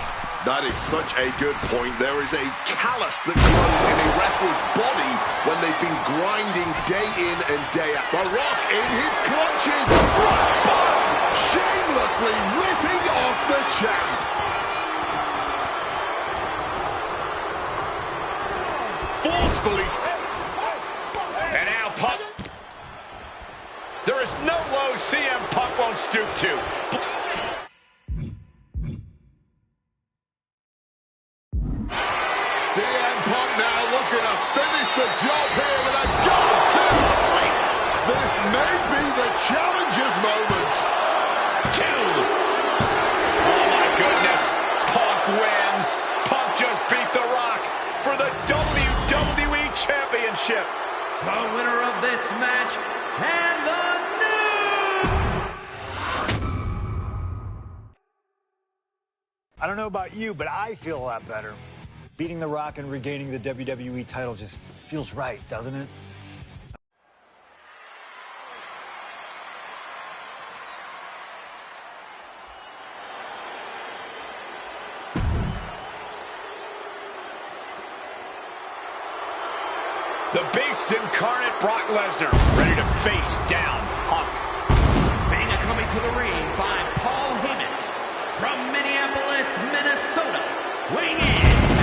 That is such a good point. There is a callus that grows in a wrestler's body when they've been grinding day in and day out. The Rock in his clutches. Boom! Shamelessly ripping off the champ. Forcefully. And now Punk. There is no low CM Punk won't stoop to. CM Punk now looking to finish the job here with a go-to sleep. This may be the challenger's moment. Two. Oh my goodness. Punk wins. Punk just beat The Rock for the WWE Championship. The winner of this match and the I don't know about you, but I feel a lot better. Beating The Rock and regaining the WWE title just feels right, doesn't it? The Beast incarnate Brock Lesnar, ready to face down Punk. Banga coming to the ring by Paul Heyman from Minneapolis, Minnesota, weighing in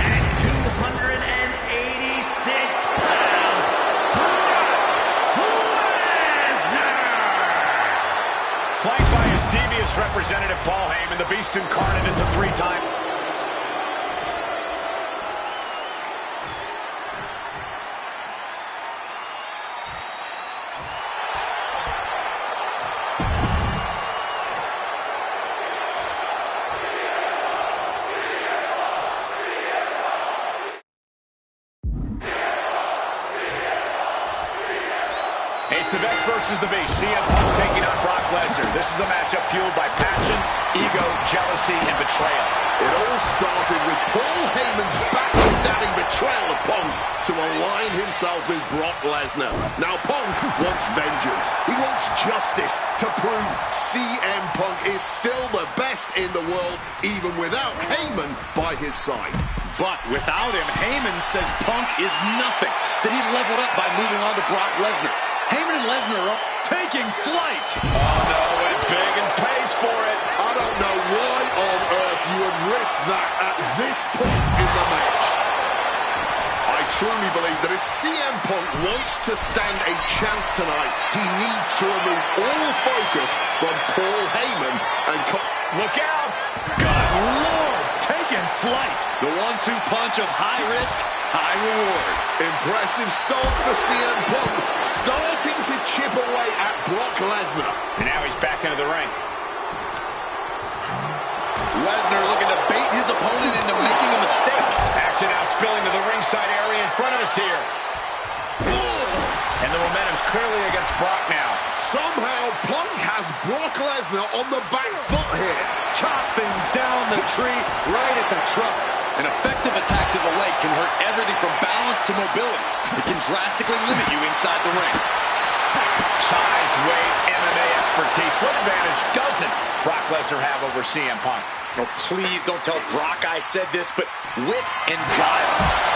at 286 pounds, Brock Lesnar. Flanked by his devious representative Paul Heyman, the Beast incarnate is a three-time. It's the best first versus the Beast. CM Punk taking on Brock Lesnar. This is a matchup fueled by passion, ego, jealousy, and betrayal. It all started with Paul Heyman's backstabbing betrayal of Punk to align himself with Brock Lesnar. Now Punk wants vengeance. He wants justice to prove CM Punk is still the best in the world, even without Heyman by his side. But without him, Heyman says Punk is nothing, that he leveled up by moving on to Brock Lesnar. Heyman and Lesnar are taking flight. Oh, no, went big and pays for it. I don't know why on earth you would risk that at this point in the match. I truly believe that if CM Punk wants to stand a chance tonight, he needs to remove all focus from Paul Heyman and... Look out! Good Lord, taking flight. The 1-2 punch of high risk, high reward. Impressive start for CM Punk, starting to chip away at Brock Lesnar. And now he's back into the ring. Lesnar looking to bait his opponent into making a mistake. Action now spilling to the ringside area in front of us here. And the momentum's clearly against Brock now. Somehow Punk has Brock Lesnar on the back foot here. Chopping down the tree right at the trunk. An effective attack to the leg can hurt everything from balance to mobility. It can drastically limit you inside the ring. Size, weight, MMA expertise. What advantage doesn't Brock Lesnar have over CM Punk? Oh, please don't tell Brock I said this, but wit and guile.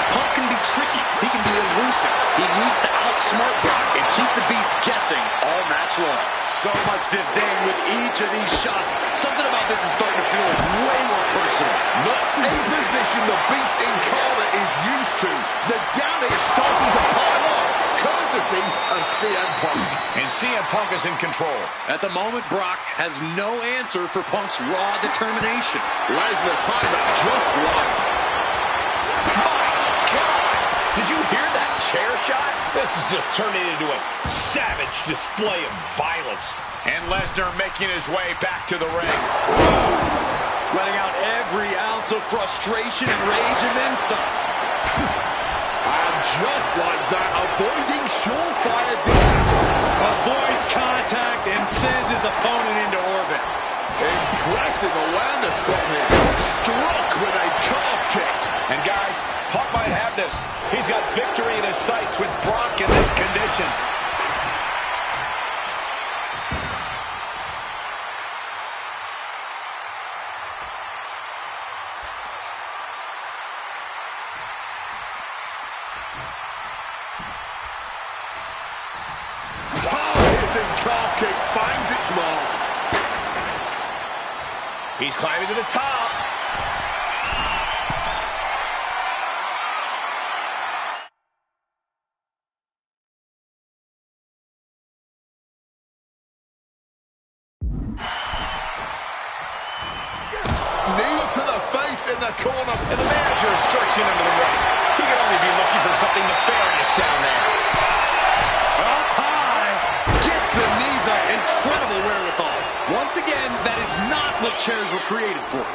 Punk can be tricky. He can be elusive. He needs to outsmart Brock and keep the Beast guessing all match long. So much disdain with each of these shots. Something about this is starting to feel way more personal. Not a position the Beast incarnate is used to. The damage starting to pile up, courtesy of CM Punk. And CM Punk is in control. At the moment, Brock has no answer for Punk's raw determination. Lesnar timed that just right. My God! Did you hear that chair shot? This is just turning into a savage display of violence. And Lesnar making his way back to the ring. Letting out every ounce of frustration and rage and then some. And just like that, avoiding surefire disaster. Avoids contact and sends his opponent into orbit. Impressive awareness from him. Struck with a calf kick. And guys, Punk might have this. He's got victory in his sights with Brock in this condition. Hard-hitting calf kick finds its mark. He's climbing to the top. Knee to the face in the corner. And the manager is searching under the ring. He could only be looking for something nefarious down there. Up high. Gets the knees up. Incredible wherewithal. Once again, that is not what chairs were created for.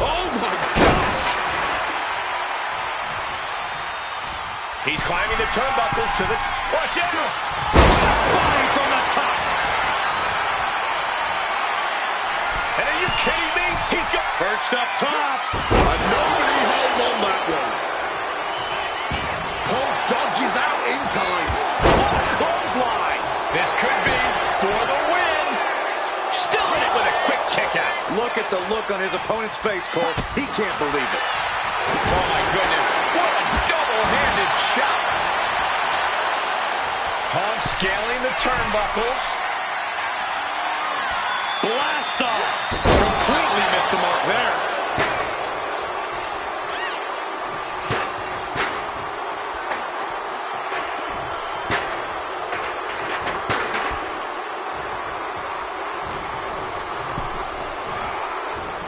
Oh my gosh! He's climbing the turnbuckles to the... Watch out! Body from the top. And are you kidding me? He's got... Perched up top. And nobody home on that one. Punk dodges out in time. What a clothesline! This could be for the win. Still in it with a quick kick out. Look at the look on his opponent's face, Cole. He can't believe it. Oh my goodness, what a double-handed shot. Punk scaling the turnbuckles. Blast off. Completely missed the mark there.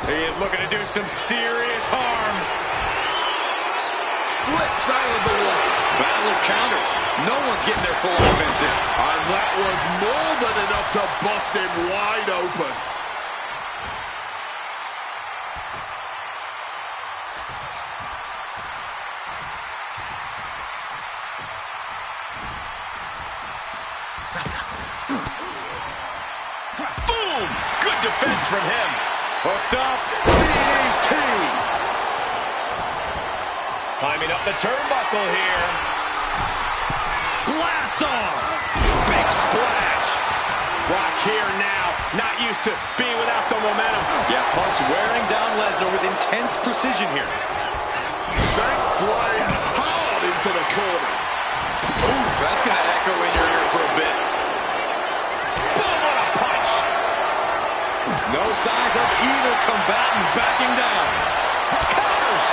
He is looking to do some serious harm. Slips out of the way. Battle of counters. No one's getting their full offense in. And that was more than enough to bust him wide open. defense from him. Hooked up. DDT. Climbing up the turnbuckle here. Blast off. Big splash. Brock here now, not used to being without the momentum. Yeah, Punk's wearing down Lesnar with intense precision here. Sent flying hard into the corner. Ooh, that's going to echo in your ear for a bit. Boom, what a punch. No signs of either combatant backing down. Counters.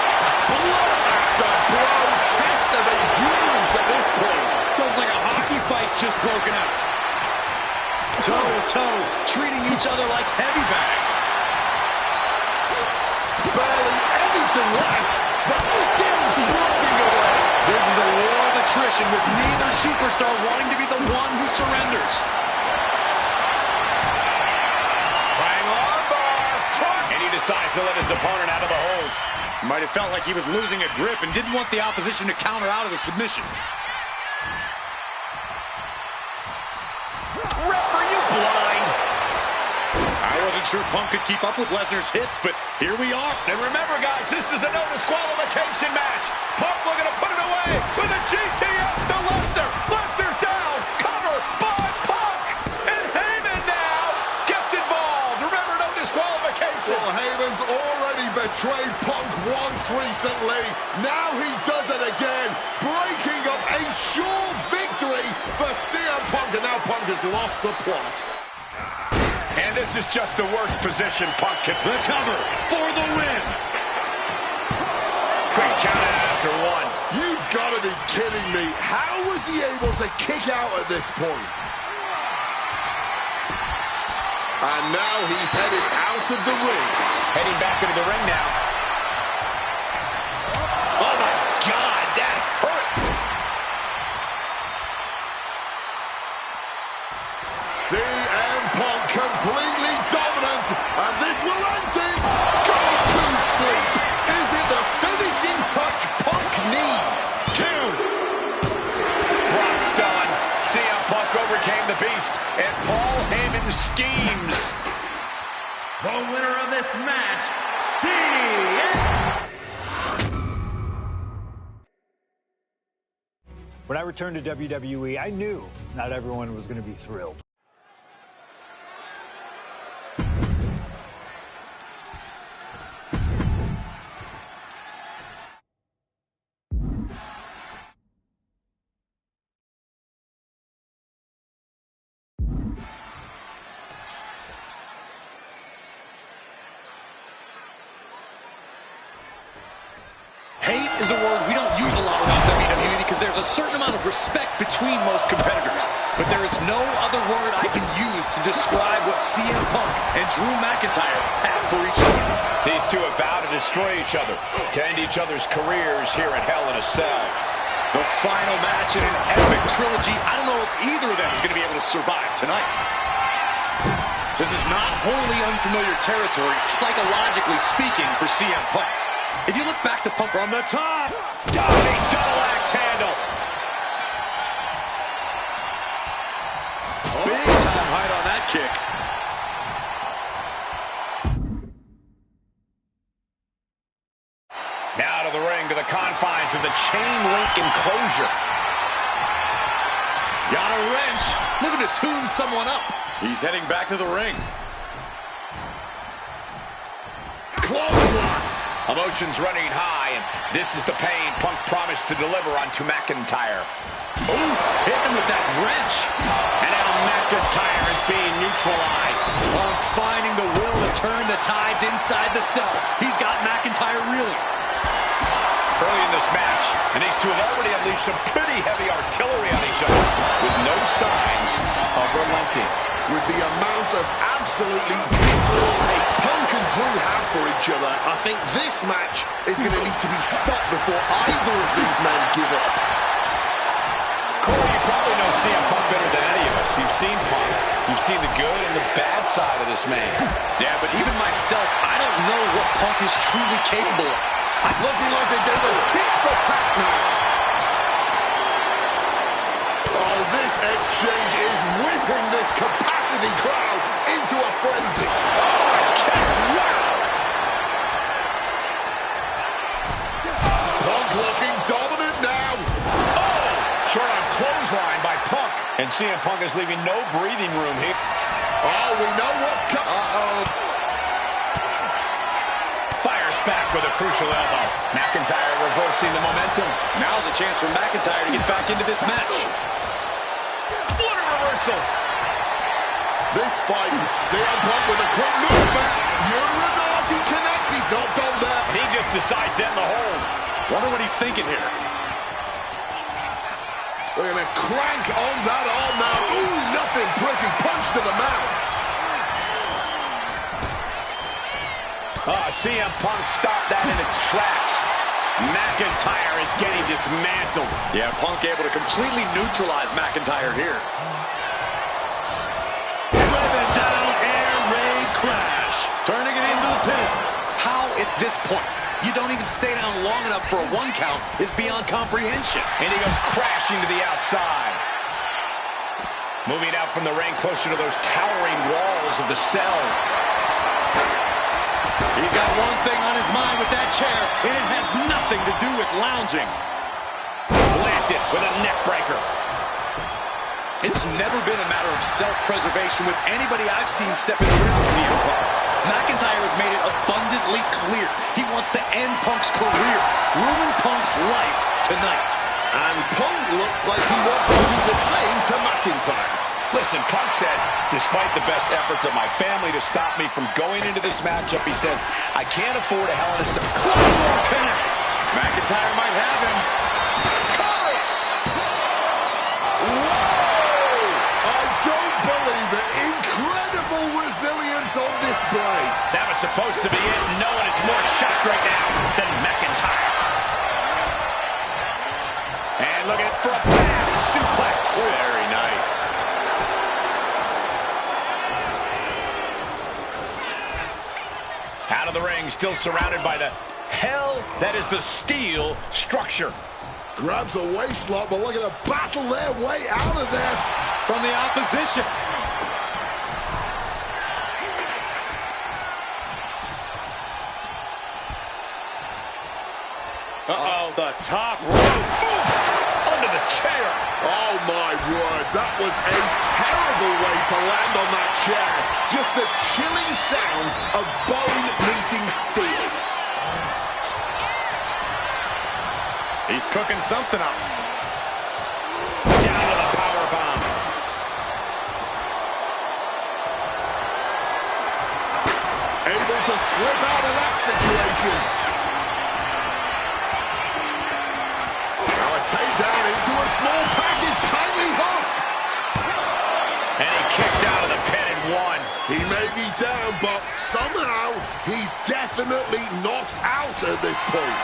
Blow after blow. Test of endurance at this point. Looks like a hockey fight's just broken out. Toe-to-toe, treating each other like heavy bags. Barely anything left, but still slugging away. This is a war of attrition with neither superstar wanting to be the one who surrenders. Trying armbar. And he decides to let his opponent out of the hold. Might have felt like he was losing a grip and didn't want the opposition to counter out of the submission. Ref, are you blind? I wasn't sure Punk could keep up with Lesnar's hits, but here we are. And remember, guys, this is the no disqualification match. Punk looking to put it away with a GTS to Lesnar. Lesnar's down. Cover by Punk. And Heyman now gets involved. Remember, no disqualification. Well, Heyman's already betrayed Punk once recently. Now he does it again, breaking up a sure victory for CM Punk. And now Punk has lost the plot. And this is just the worst position Punk can. The cover for the win. Quick count after one. You've got to be kidding me. How was he able to kick out at this point? And now he's headed out of the ring. Heading back into the ring now. Oh, my God, that hurt. CM Punk completely dominant, and this will end things. Go to sleep. Is it the finishing touch Punk needs? 2. Brock's done. CM Punk overcame the beast, and Paul Heyman schemes. The winner of this match, CM. When I returned to WWE, I knew not everyone was going to be thrilled. Hate is a word we don't use a lot around WWE because there's a certain amount of respect between most competitors. But there is no other word I can use to describe what CM Punk and Drew McIntyre have for each other. These two have vowed to destroy each other, to end each other's careers here at Hell in a Cell. The final match in an epic trilogy. I don't know if either of them is going to be able to survive tonight. This is not wholly unfamiliar territory, psychologically speaking, for CM Punk. If you look back to Punk from the top, Diving double axe handle. big time height on that kick. Now to the ring, to the confines of the chain link enclosure. Got a wrench, looking to tune someone up. He's heading back to the ring. Clothesline. Emotions running high, and this is the pain Punk promised to deliver onto McIntyre. Ooh, hit him with that wrench. And now McIntyre is being neutralized. Punk finding the will to turn the tides inside the cell. He's got McIntyre reeling. Early in this match, and these two have already unleashed some pretty heavy artillery on each other, with no signs of relenting. With the amount of absolutely visceral hate Punk and Drew have for each other, I think this match is going to need to be stopped before either of these men give up. Corey, you probably know CM Punk better than any of us. You've seen Punk. You've seen the good and the bad side of this man. Yeah, but even myself, I don't know what Punk is truly capable of. Looking like they gave a tit for tat now. Oh, this exchange is whipping this capacity curiosity crowd into a frenzy. Oh, a kick, wow! Punk looking dominant now. Oh, short on clothesline by Punk. And CM Punk is leaving no breathing room here. Oh, we know what's coming. Uh-oh. Fires back with a crucial elbow. McIntyre reversing the momentum. Now's a chance for McIntyre to get back into this match. What a reversal. This fight, CM Punk with a quick movement. Uranagi connects. He's not done there. He just decides to end the hold. Wonder what he's thinking here. We're going to crank on that arm now. Ooh, nothing pretty. Punch to the mouth. CM Punk stopped that in its tracks. McIntyre is getting dismantled. Yeah, Punk able to completely neutralize McIntyre here. Ribbon down, air raid crash. Turning it into the pin. How at this point you don't even stay down long enough for a 1 count is beyond comprehension. And he goes crashing to the outside. Moving out from the ring closer to those towering walls of the cell. He's got one thing on his mind with that chair, and it has nothing to do with lounging. Planted with a neck breaker. It's never been a matter of self-preservation with anybody I've seen step in the ring with CM Punk. McIntyre has made it abundantly clear he wants to end Punk's career, ruin Punk's life tonight. And Punk looks like he wants to do the same to McIntyre. Listen, Punk said, despite the best efforts of my family to stop me from going into this matchup, he says, I can't afford a Hell in a Cell. Claymore connects. McIntyre might have him. Resilience on display. That was supposed to be it. No one is more shocked right now than McIntyre. And look at it for a back suplex. Very nice. Out of the ring, still surrounded by the hell that is the steel structure. Grabs a waistlock, but look at the battle their way out of there. From the opposition. Uh-oh, the top rope. Oof! Under the chair. Oh, my word. That was a terrible way to land on that chair. Just the chilling sound of bone meeting steel. He's cooking something up. Down to the powerbomb. Able to slip out of that situation. Takedown into a small package, tightly hooked. And he kicks out of the pin and one. He may be down, but somehow he's definitely not out at this point.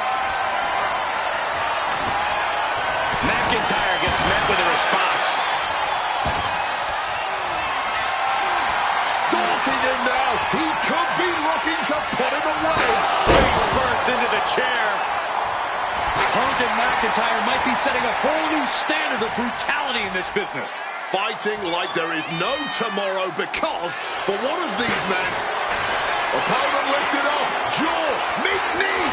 McIntyre gets met with a response. Stalking him now. He could be looking to put him away. Face first into the chair. Punk and McIntyre might be setting a whole new standard of brutality in this business. Fighting like there is no tomorrow because, for one of these men, opponent lifted up, jaw, meet knee,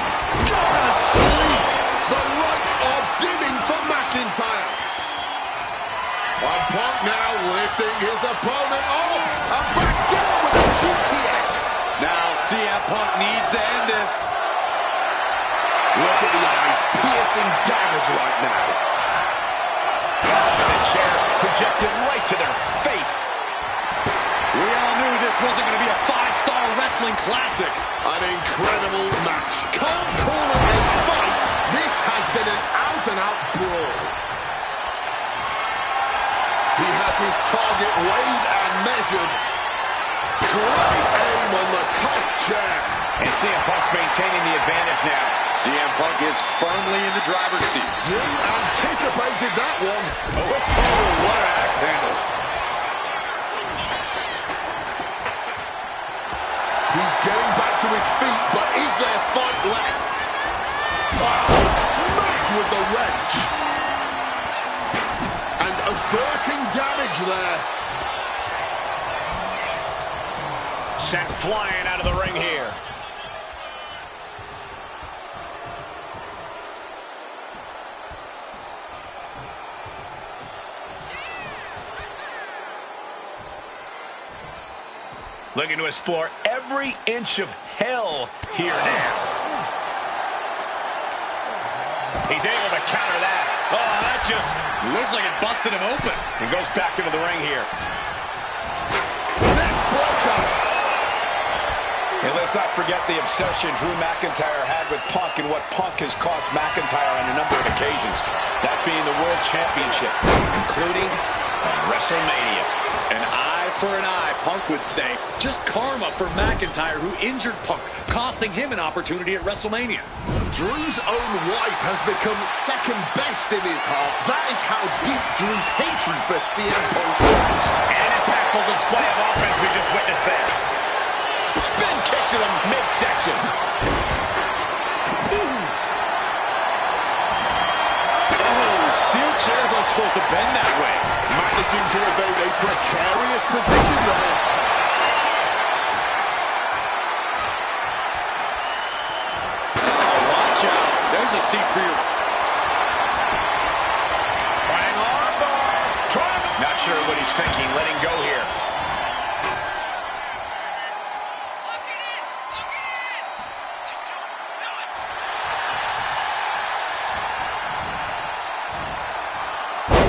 gonna sleep. The lights are dimming for McIntyre. And Punk now lifting his opponent up and back down with a GTS. Now CM Punk needs to end this. Look at the eyes, piercing daggers right now. The chair projected right to their face. We all knew this wasn't going to be a 5-star wrestling classic. An incredible match. Can't call it a fight. This has been an out-and-out brawl. He has his target weighed and measured. Great aim on the toss chair. And CM Punk's maintaining the advantage now. CM Punk is firmly in the driver's seat. You anticipated that one. Oh, what an axe handle. He's getting back to his feet, but is there fight left? Oh, smacked with the wrench. And averting damage there. sent flying out of the ring here. Looking to explore every inch of hell here now. He's able to counter that. Oh, that just looks like it busted him open. And goes back into the ring here. And let's not forget the obsession Drew McIntyre had with Punk and what Punk has cost McIntyre on a number of occasions. That being the World Championship, including WrestleMania. An eye for an eye, Punk would say. Just karma for McIntyre, who injured Punk, costing him an opportunity at WrestleMania. Drew's own wife has become second best in his heart. That is how deep Drew's hatred for CM Punk is. An impactful display of offense we just witnessed there. Spin kick to the midsection. Oh, steel chairs aren't supposed to bend that way. Managing to evade a precarious position there. Watch out. There's a seat for your... Trying armbar. Not sure what he's thinking, letting go here.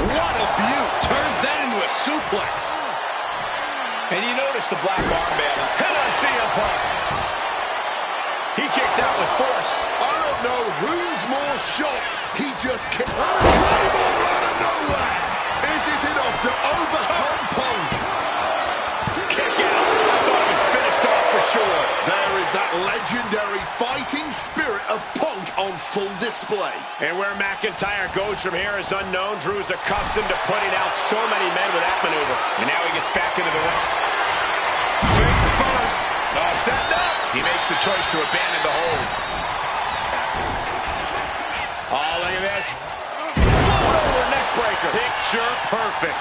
What a view. Turns that into a suplex. And you notice the black armband. Hit on CM Punk. He kicks out with force. I don't know who's more shocked. He just kicked on a claymore out of nowhere. Is it enough to overcome Punk? Kick out. I thought it was finished off for sure. There is that legendary fighting spirit of Punk on full display. And where McIntyre goes from here is unknown. Drew's accustomed to putting out so many men with that maneuver. And now he gets back into the ring. Face first. Setting up. He makes the choice to abandon the hold. Oh, look at this. Float over neck breaker. Picture perfect.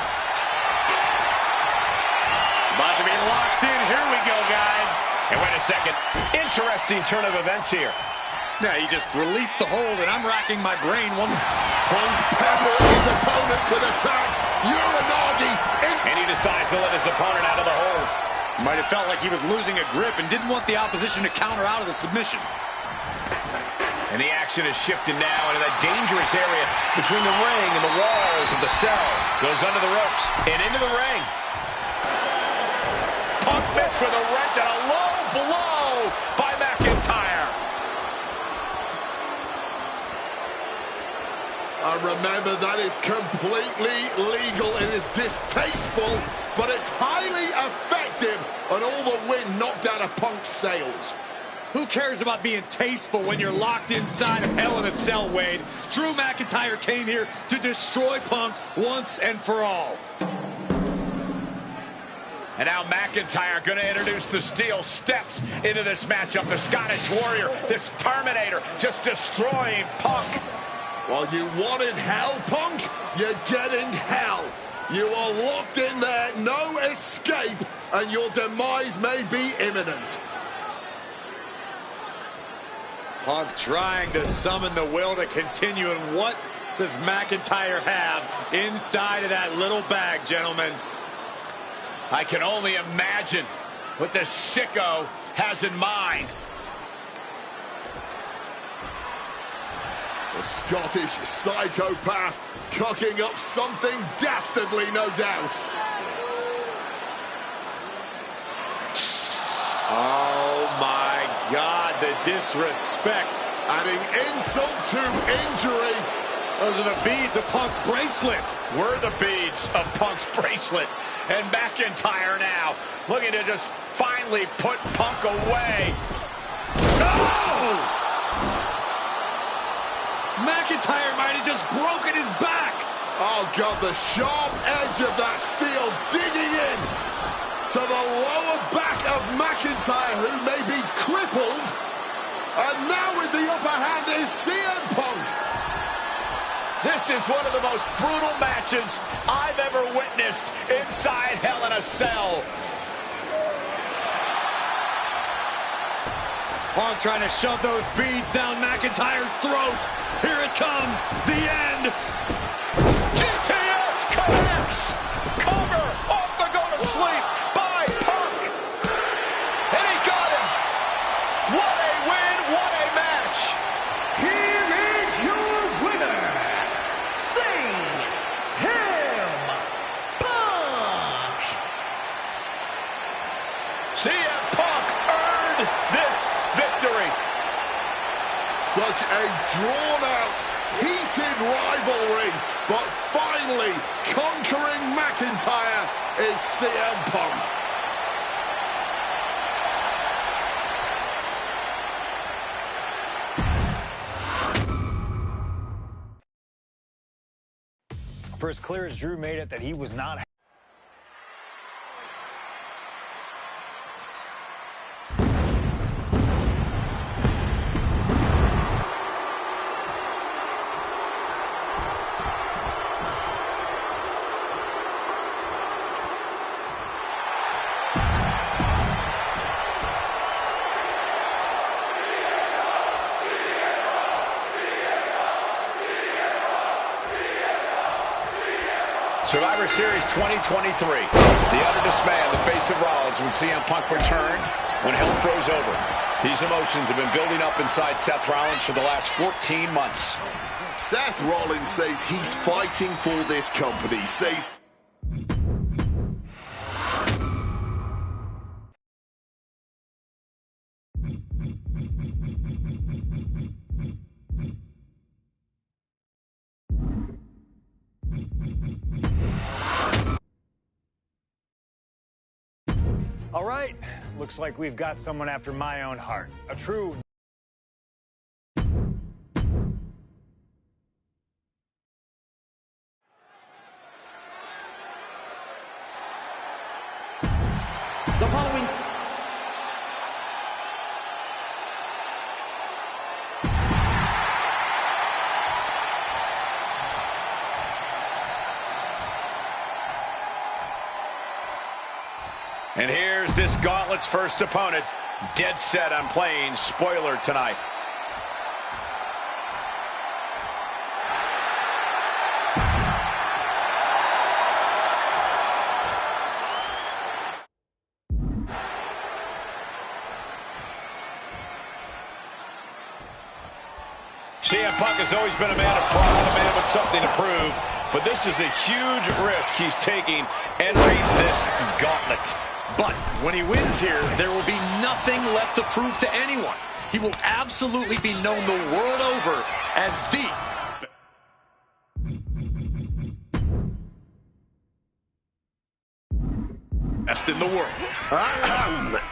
About to be locked in. Here we go, guys. And wait a second. Interesting turn of events here. Yeah, he just released the hold, and I'm racking my brain. Punk pepper his opponent with attacks. Uranagi. And he decides to let his opponent out of the hold. Might have felt like he was losing a grip and didn't want the opposition to counter out of the submission. And the action is shifted now into that dangerous area between the ring and the walls of the cell. Goes under the ropes and into the ring. Punk missed with a wrench and a low blow by McIntyre. And remember, that is completely legal. It is distasteful, but it's highly effective. And all the wind knocked out of Punk's sails. Who cares about being tasteful when you're locked inside of Hell in a Cell, Wade? Drew McIntyre came here to destroy Punk once and for all. And now McIntyre going to introduce the steel steps into this matchup. The Scottish Warrior, this Terminator, just destroying Punk. Well, you wanted hell, Punk? You're getting hell. You are locked in there, no escape, and your demise may be imminent. Punk trying to summon the will to continue, and what does McIntyre have inside of that little bag, gentlemen? I can only imagine what this sicko has in mind. The Scottish psychopath cocking up something dastardly, no doubt. Oh my God, the disrespect. Adding insult to injury. Those are the beads of Punk's bracelet. Were the beads of Punk's bracelet. And McIntyre now looking to just finally put Punk away. No! McIntyre might have just broken his back. Oh, God, the sharp edge of that steel digging in to the lower back of McIntyre, who may be crippled. And now with the upper hand is CM Punk. This is one of the most brutal matches I've ever witnessed inside Hell in a Cell. Punk trying to shove those beads down McIntyre's throat. Here it comes, the end. GTS connects. Cover off the go to sleep by Punk. And he got him. What a win, what a match. Here is your winner, Sing Him Punk. CM Punk earned this victory. Such a drawn-out, heated rivalry, but finally conquering McIntyre is CM Punk. For as clear as Drew made it that he was not Survivor Series 2023. The utter dismay on the face of Rollins when CM Punk returned, when hell froze over. These emotions have been building up inside Seth Rollins for the last 14 months. Seth Rollins says he's fighting for this company, says All right, looks like we've got someone after my own heart. A true... The following And here's this gauntlet's first opponent, dead set on playing spoiler tonight. CM Punk has always been a man of pride, a man with something to prove, but this is a huge risk he's taking entering this gauntlet. But when he wins here, there will be nothing left to prove to anyone. He will absolutely be known the world over as the best in the world.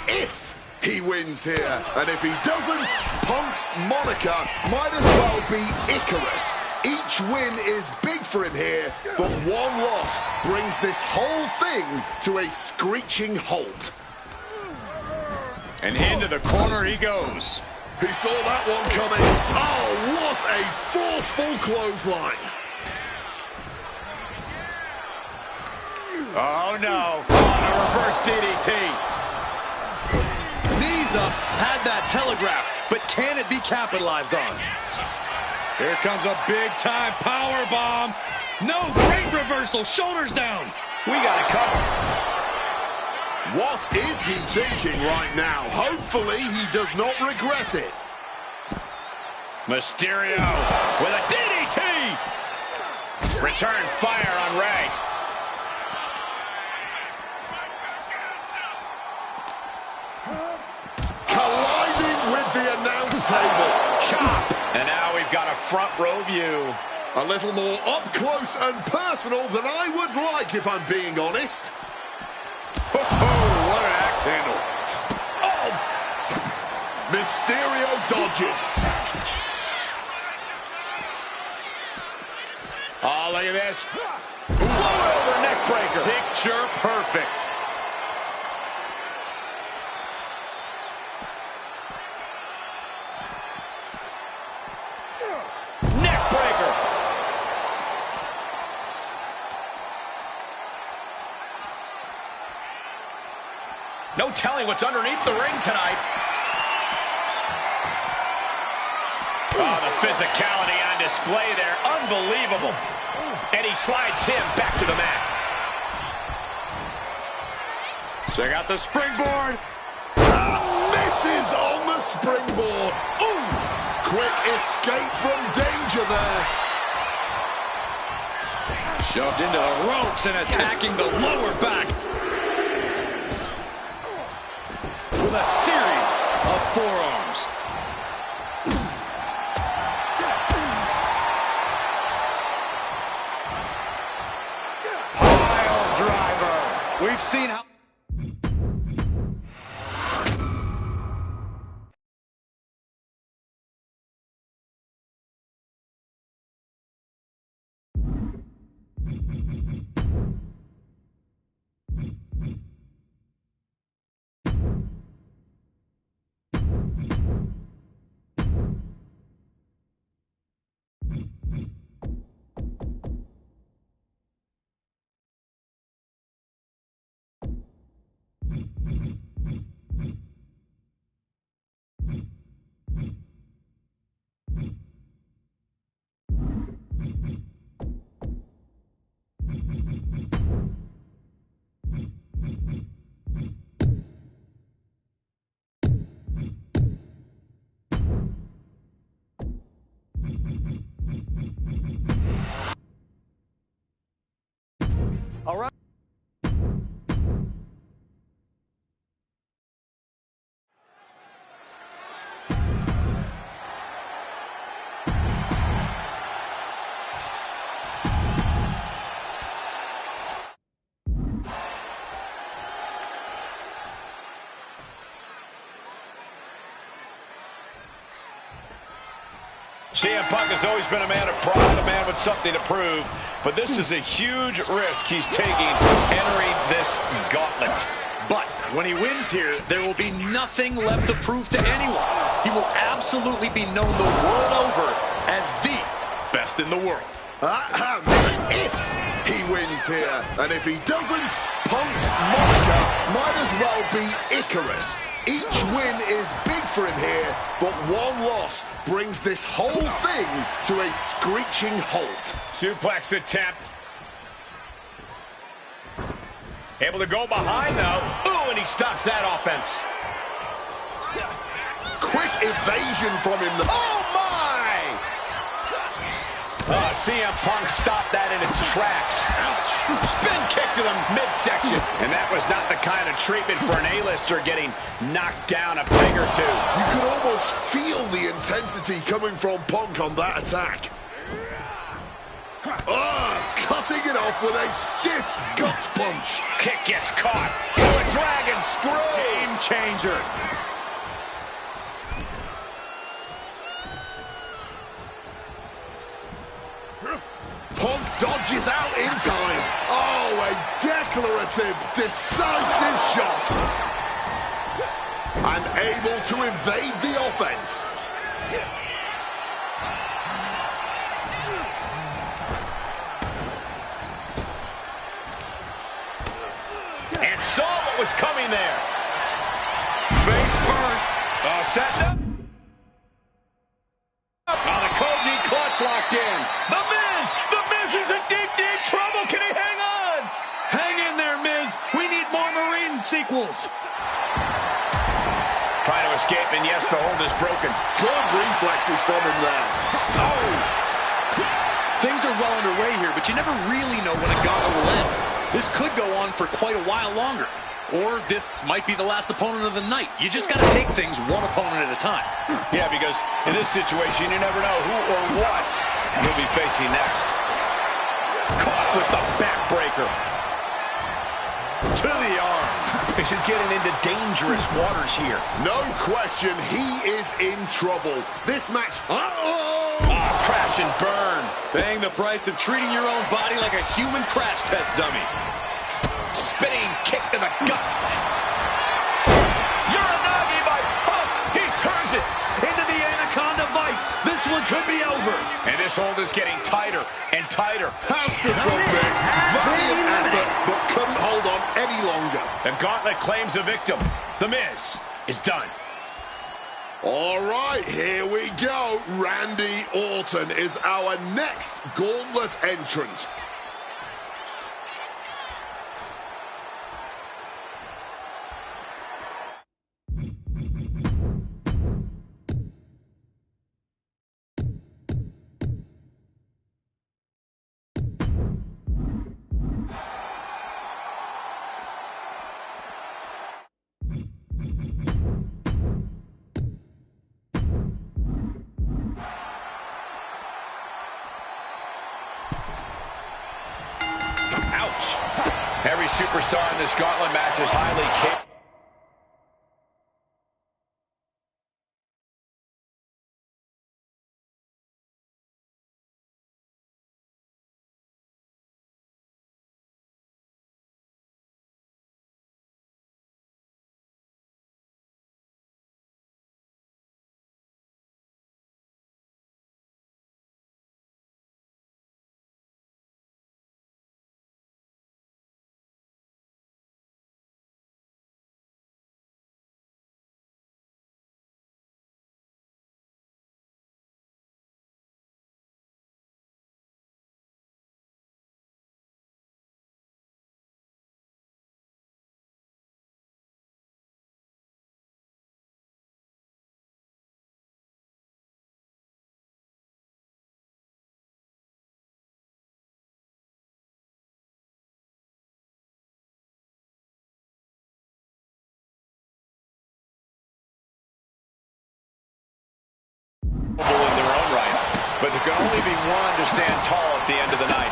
if he wins here. And if he doesn't, Punk's moniker might as well be Icarus. Each win is big for him here, but one loss brings this whole thing to a screeching halt. And into the corner he goes. He saw that one coming. Oh, what a forceful clothesline. Oh, no. On a reverse DDT. Knees up, had that telegraph, but can it be capitalized on? Here comes a big-time power bomb. No, great reversal, shoulders down. We got it covered. What is he thinking right now? Hopefully he does not regret it. Mysterio with a DDT. Return fire on Ray. Colliding with the announce table. Chop. And now we've got a front row view. A little more up close and personal than I would like, if I'm being honest. Oh, what an axe handle. Oh! Mysterio dodges. Oh, look at this. Float over neck breaker. Picture perfect. Neck breaker. No telling what's underneath the ring tonight. Oh, the physicality on display there. Unbelievable. And he slides him back to the mat. Check out the springboard. Misses on the springboard. Ooh! Quick escape from danger there. Shoved into the ropes and attacking the lower back. With a series of forearms. Pile driver. We've seen how... All right. CM Punk has always been a man of pride, a man with something to prove. But this is a huge risk he's taking entering this gauntlet. But when he wins here, there will be nothing left to prove to anyone. He will absolutely be known the world over as the best in the world. If he wins here, and if he doesn't, Punk's moniker might as well be Icarus. Each win is big for him here, but one loss brings this whole thing to a screeching halt. Suplex attempt. Able to go behind, though. Ooh, and he stops that offense. Quick evasion from him. Oh, my! CM Punk stopped that in its tracks. Ouch. Spin kick to the midsection. And that was not the kind of treatment for an A-lister getting knocked down a peg or two. You could almost feel the intensity coming from Punk on that attack. Cutting it off with a stiff gut punch. Kick gets caught. Oh, a dragon screw. Game changer. Punk dodges out in time. Oh, a declarative, decisive shot. And able to evade the offense. And saw what was coming there. Face first. Setting up. The Koji clutch locked in. The Miz is in deep, deep trouble. Can he hang on? Hang in there, Miz. We need more Marine sequels. Trying to escape, and yes, the hold is broken. Good reflexes from him there. Oh! Things are well underway here, but you never really know when a gauntlet will end. This could go on for quite a while longer. Or this might be the last opponent of the night. You just got to take things one opponent at a time. Yeah, because in this situation, you never know who or what you'll be facing next. Caught with the backbreaker. To the arm. This is getting into dangerous waters here. No question, he is in trouble. This match... Crash and burn. Paying the price of treating your own body like a human crash test dummy. Spinning kick to the gut. Uranagi by Punk. He turns it Into the Anaconda Vice. This one could be over. and this hold is getting tighter and tighter. Has to submit. Valiant effort, but couldn't hold on any longer. The gauntlet claims a victim. The Miz is done. All right, here we go. Randy Orton is our next gauntlet entrant. Every superstar in this gauntlet match is highly capable. In their own right, but there can only be one to stand tall at the end of the night.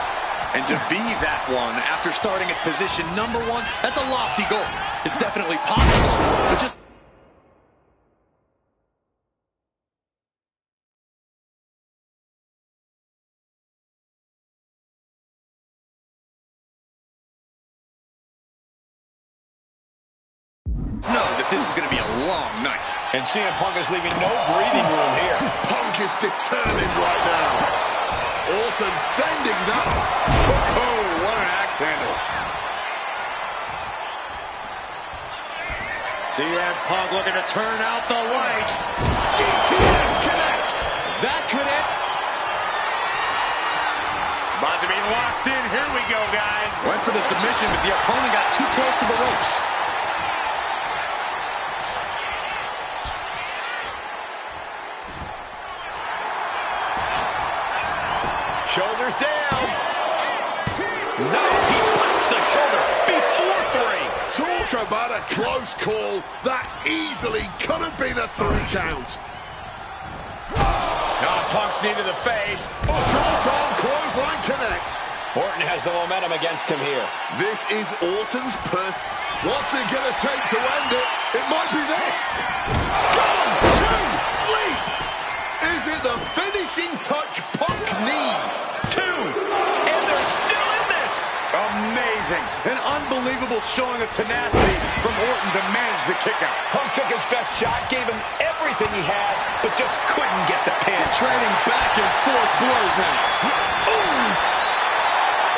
And to be that one after starting at position number 1, that's a lofty goal. It's definitely possible, but just... know that this is going to be a long night. And CM Punk is leaving no breathing room here. Punk is determined right now. Orton fending that off. Oh, what an axe handle. CM Punk looking to turn out the lights. GTS connects. That could it. It's about to be locked in. Here we go, guys. Went for the submission, but the opponent got too close to the ropes. Shoulders down. No, he pops the shoulder before 3. Talk about a close call. That easily could have been a 3 count. Now Punk's knee to the face. Short arm clothesline connects. Orton has the momentum against him here. This is Orton's What's it going to take to end it? It might be this. Gone to sleep. Is it the finishing touch Punk needs? 2, and they're still in this. Amazing. An unbelievable showing of tenacity from Orton to manage the kickout. Punk took his best shot, gave him everything he had, but just couldn't get the pin. Trading back and forth blows now. Ooh.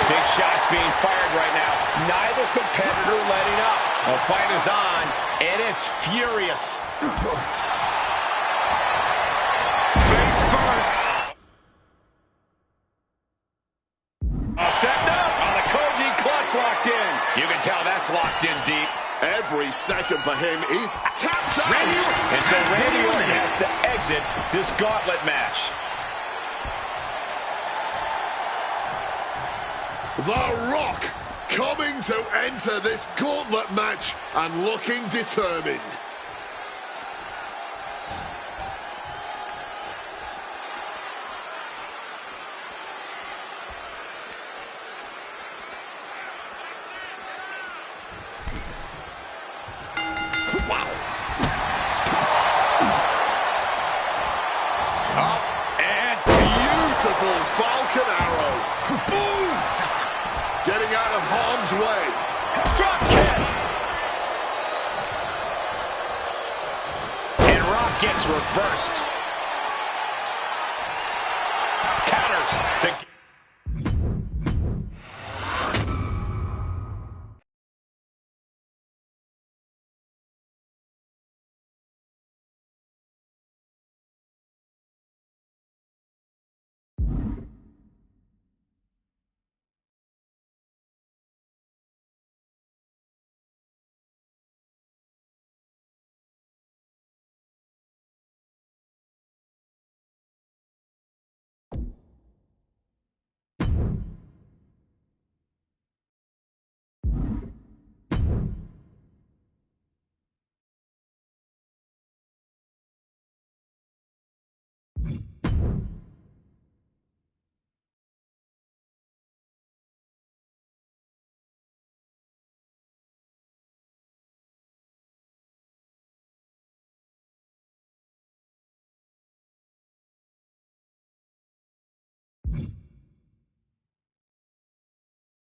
Big shots being fired right now. Neither competitor letting up. The fight is on, and it's furious. Face first. Setting up on the Koji clutch locked in. You can tell that's locked in deep. Every second for him is tapped out. And so Randy Orton has to exit this gauntlet match. The Rock coming to enter this gauntlet match and looking determined. Wow. Up and beautiful Falcon Arrow. Boom! Getting out of harm's way. Drop kick. And Rock gets reversed. Counters to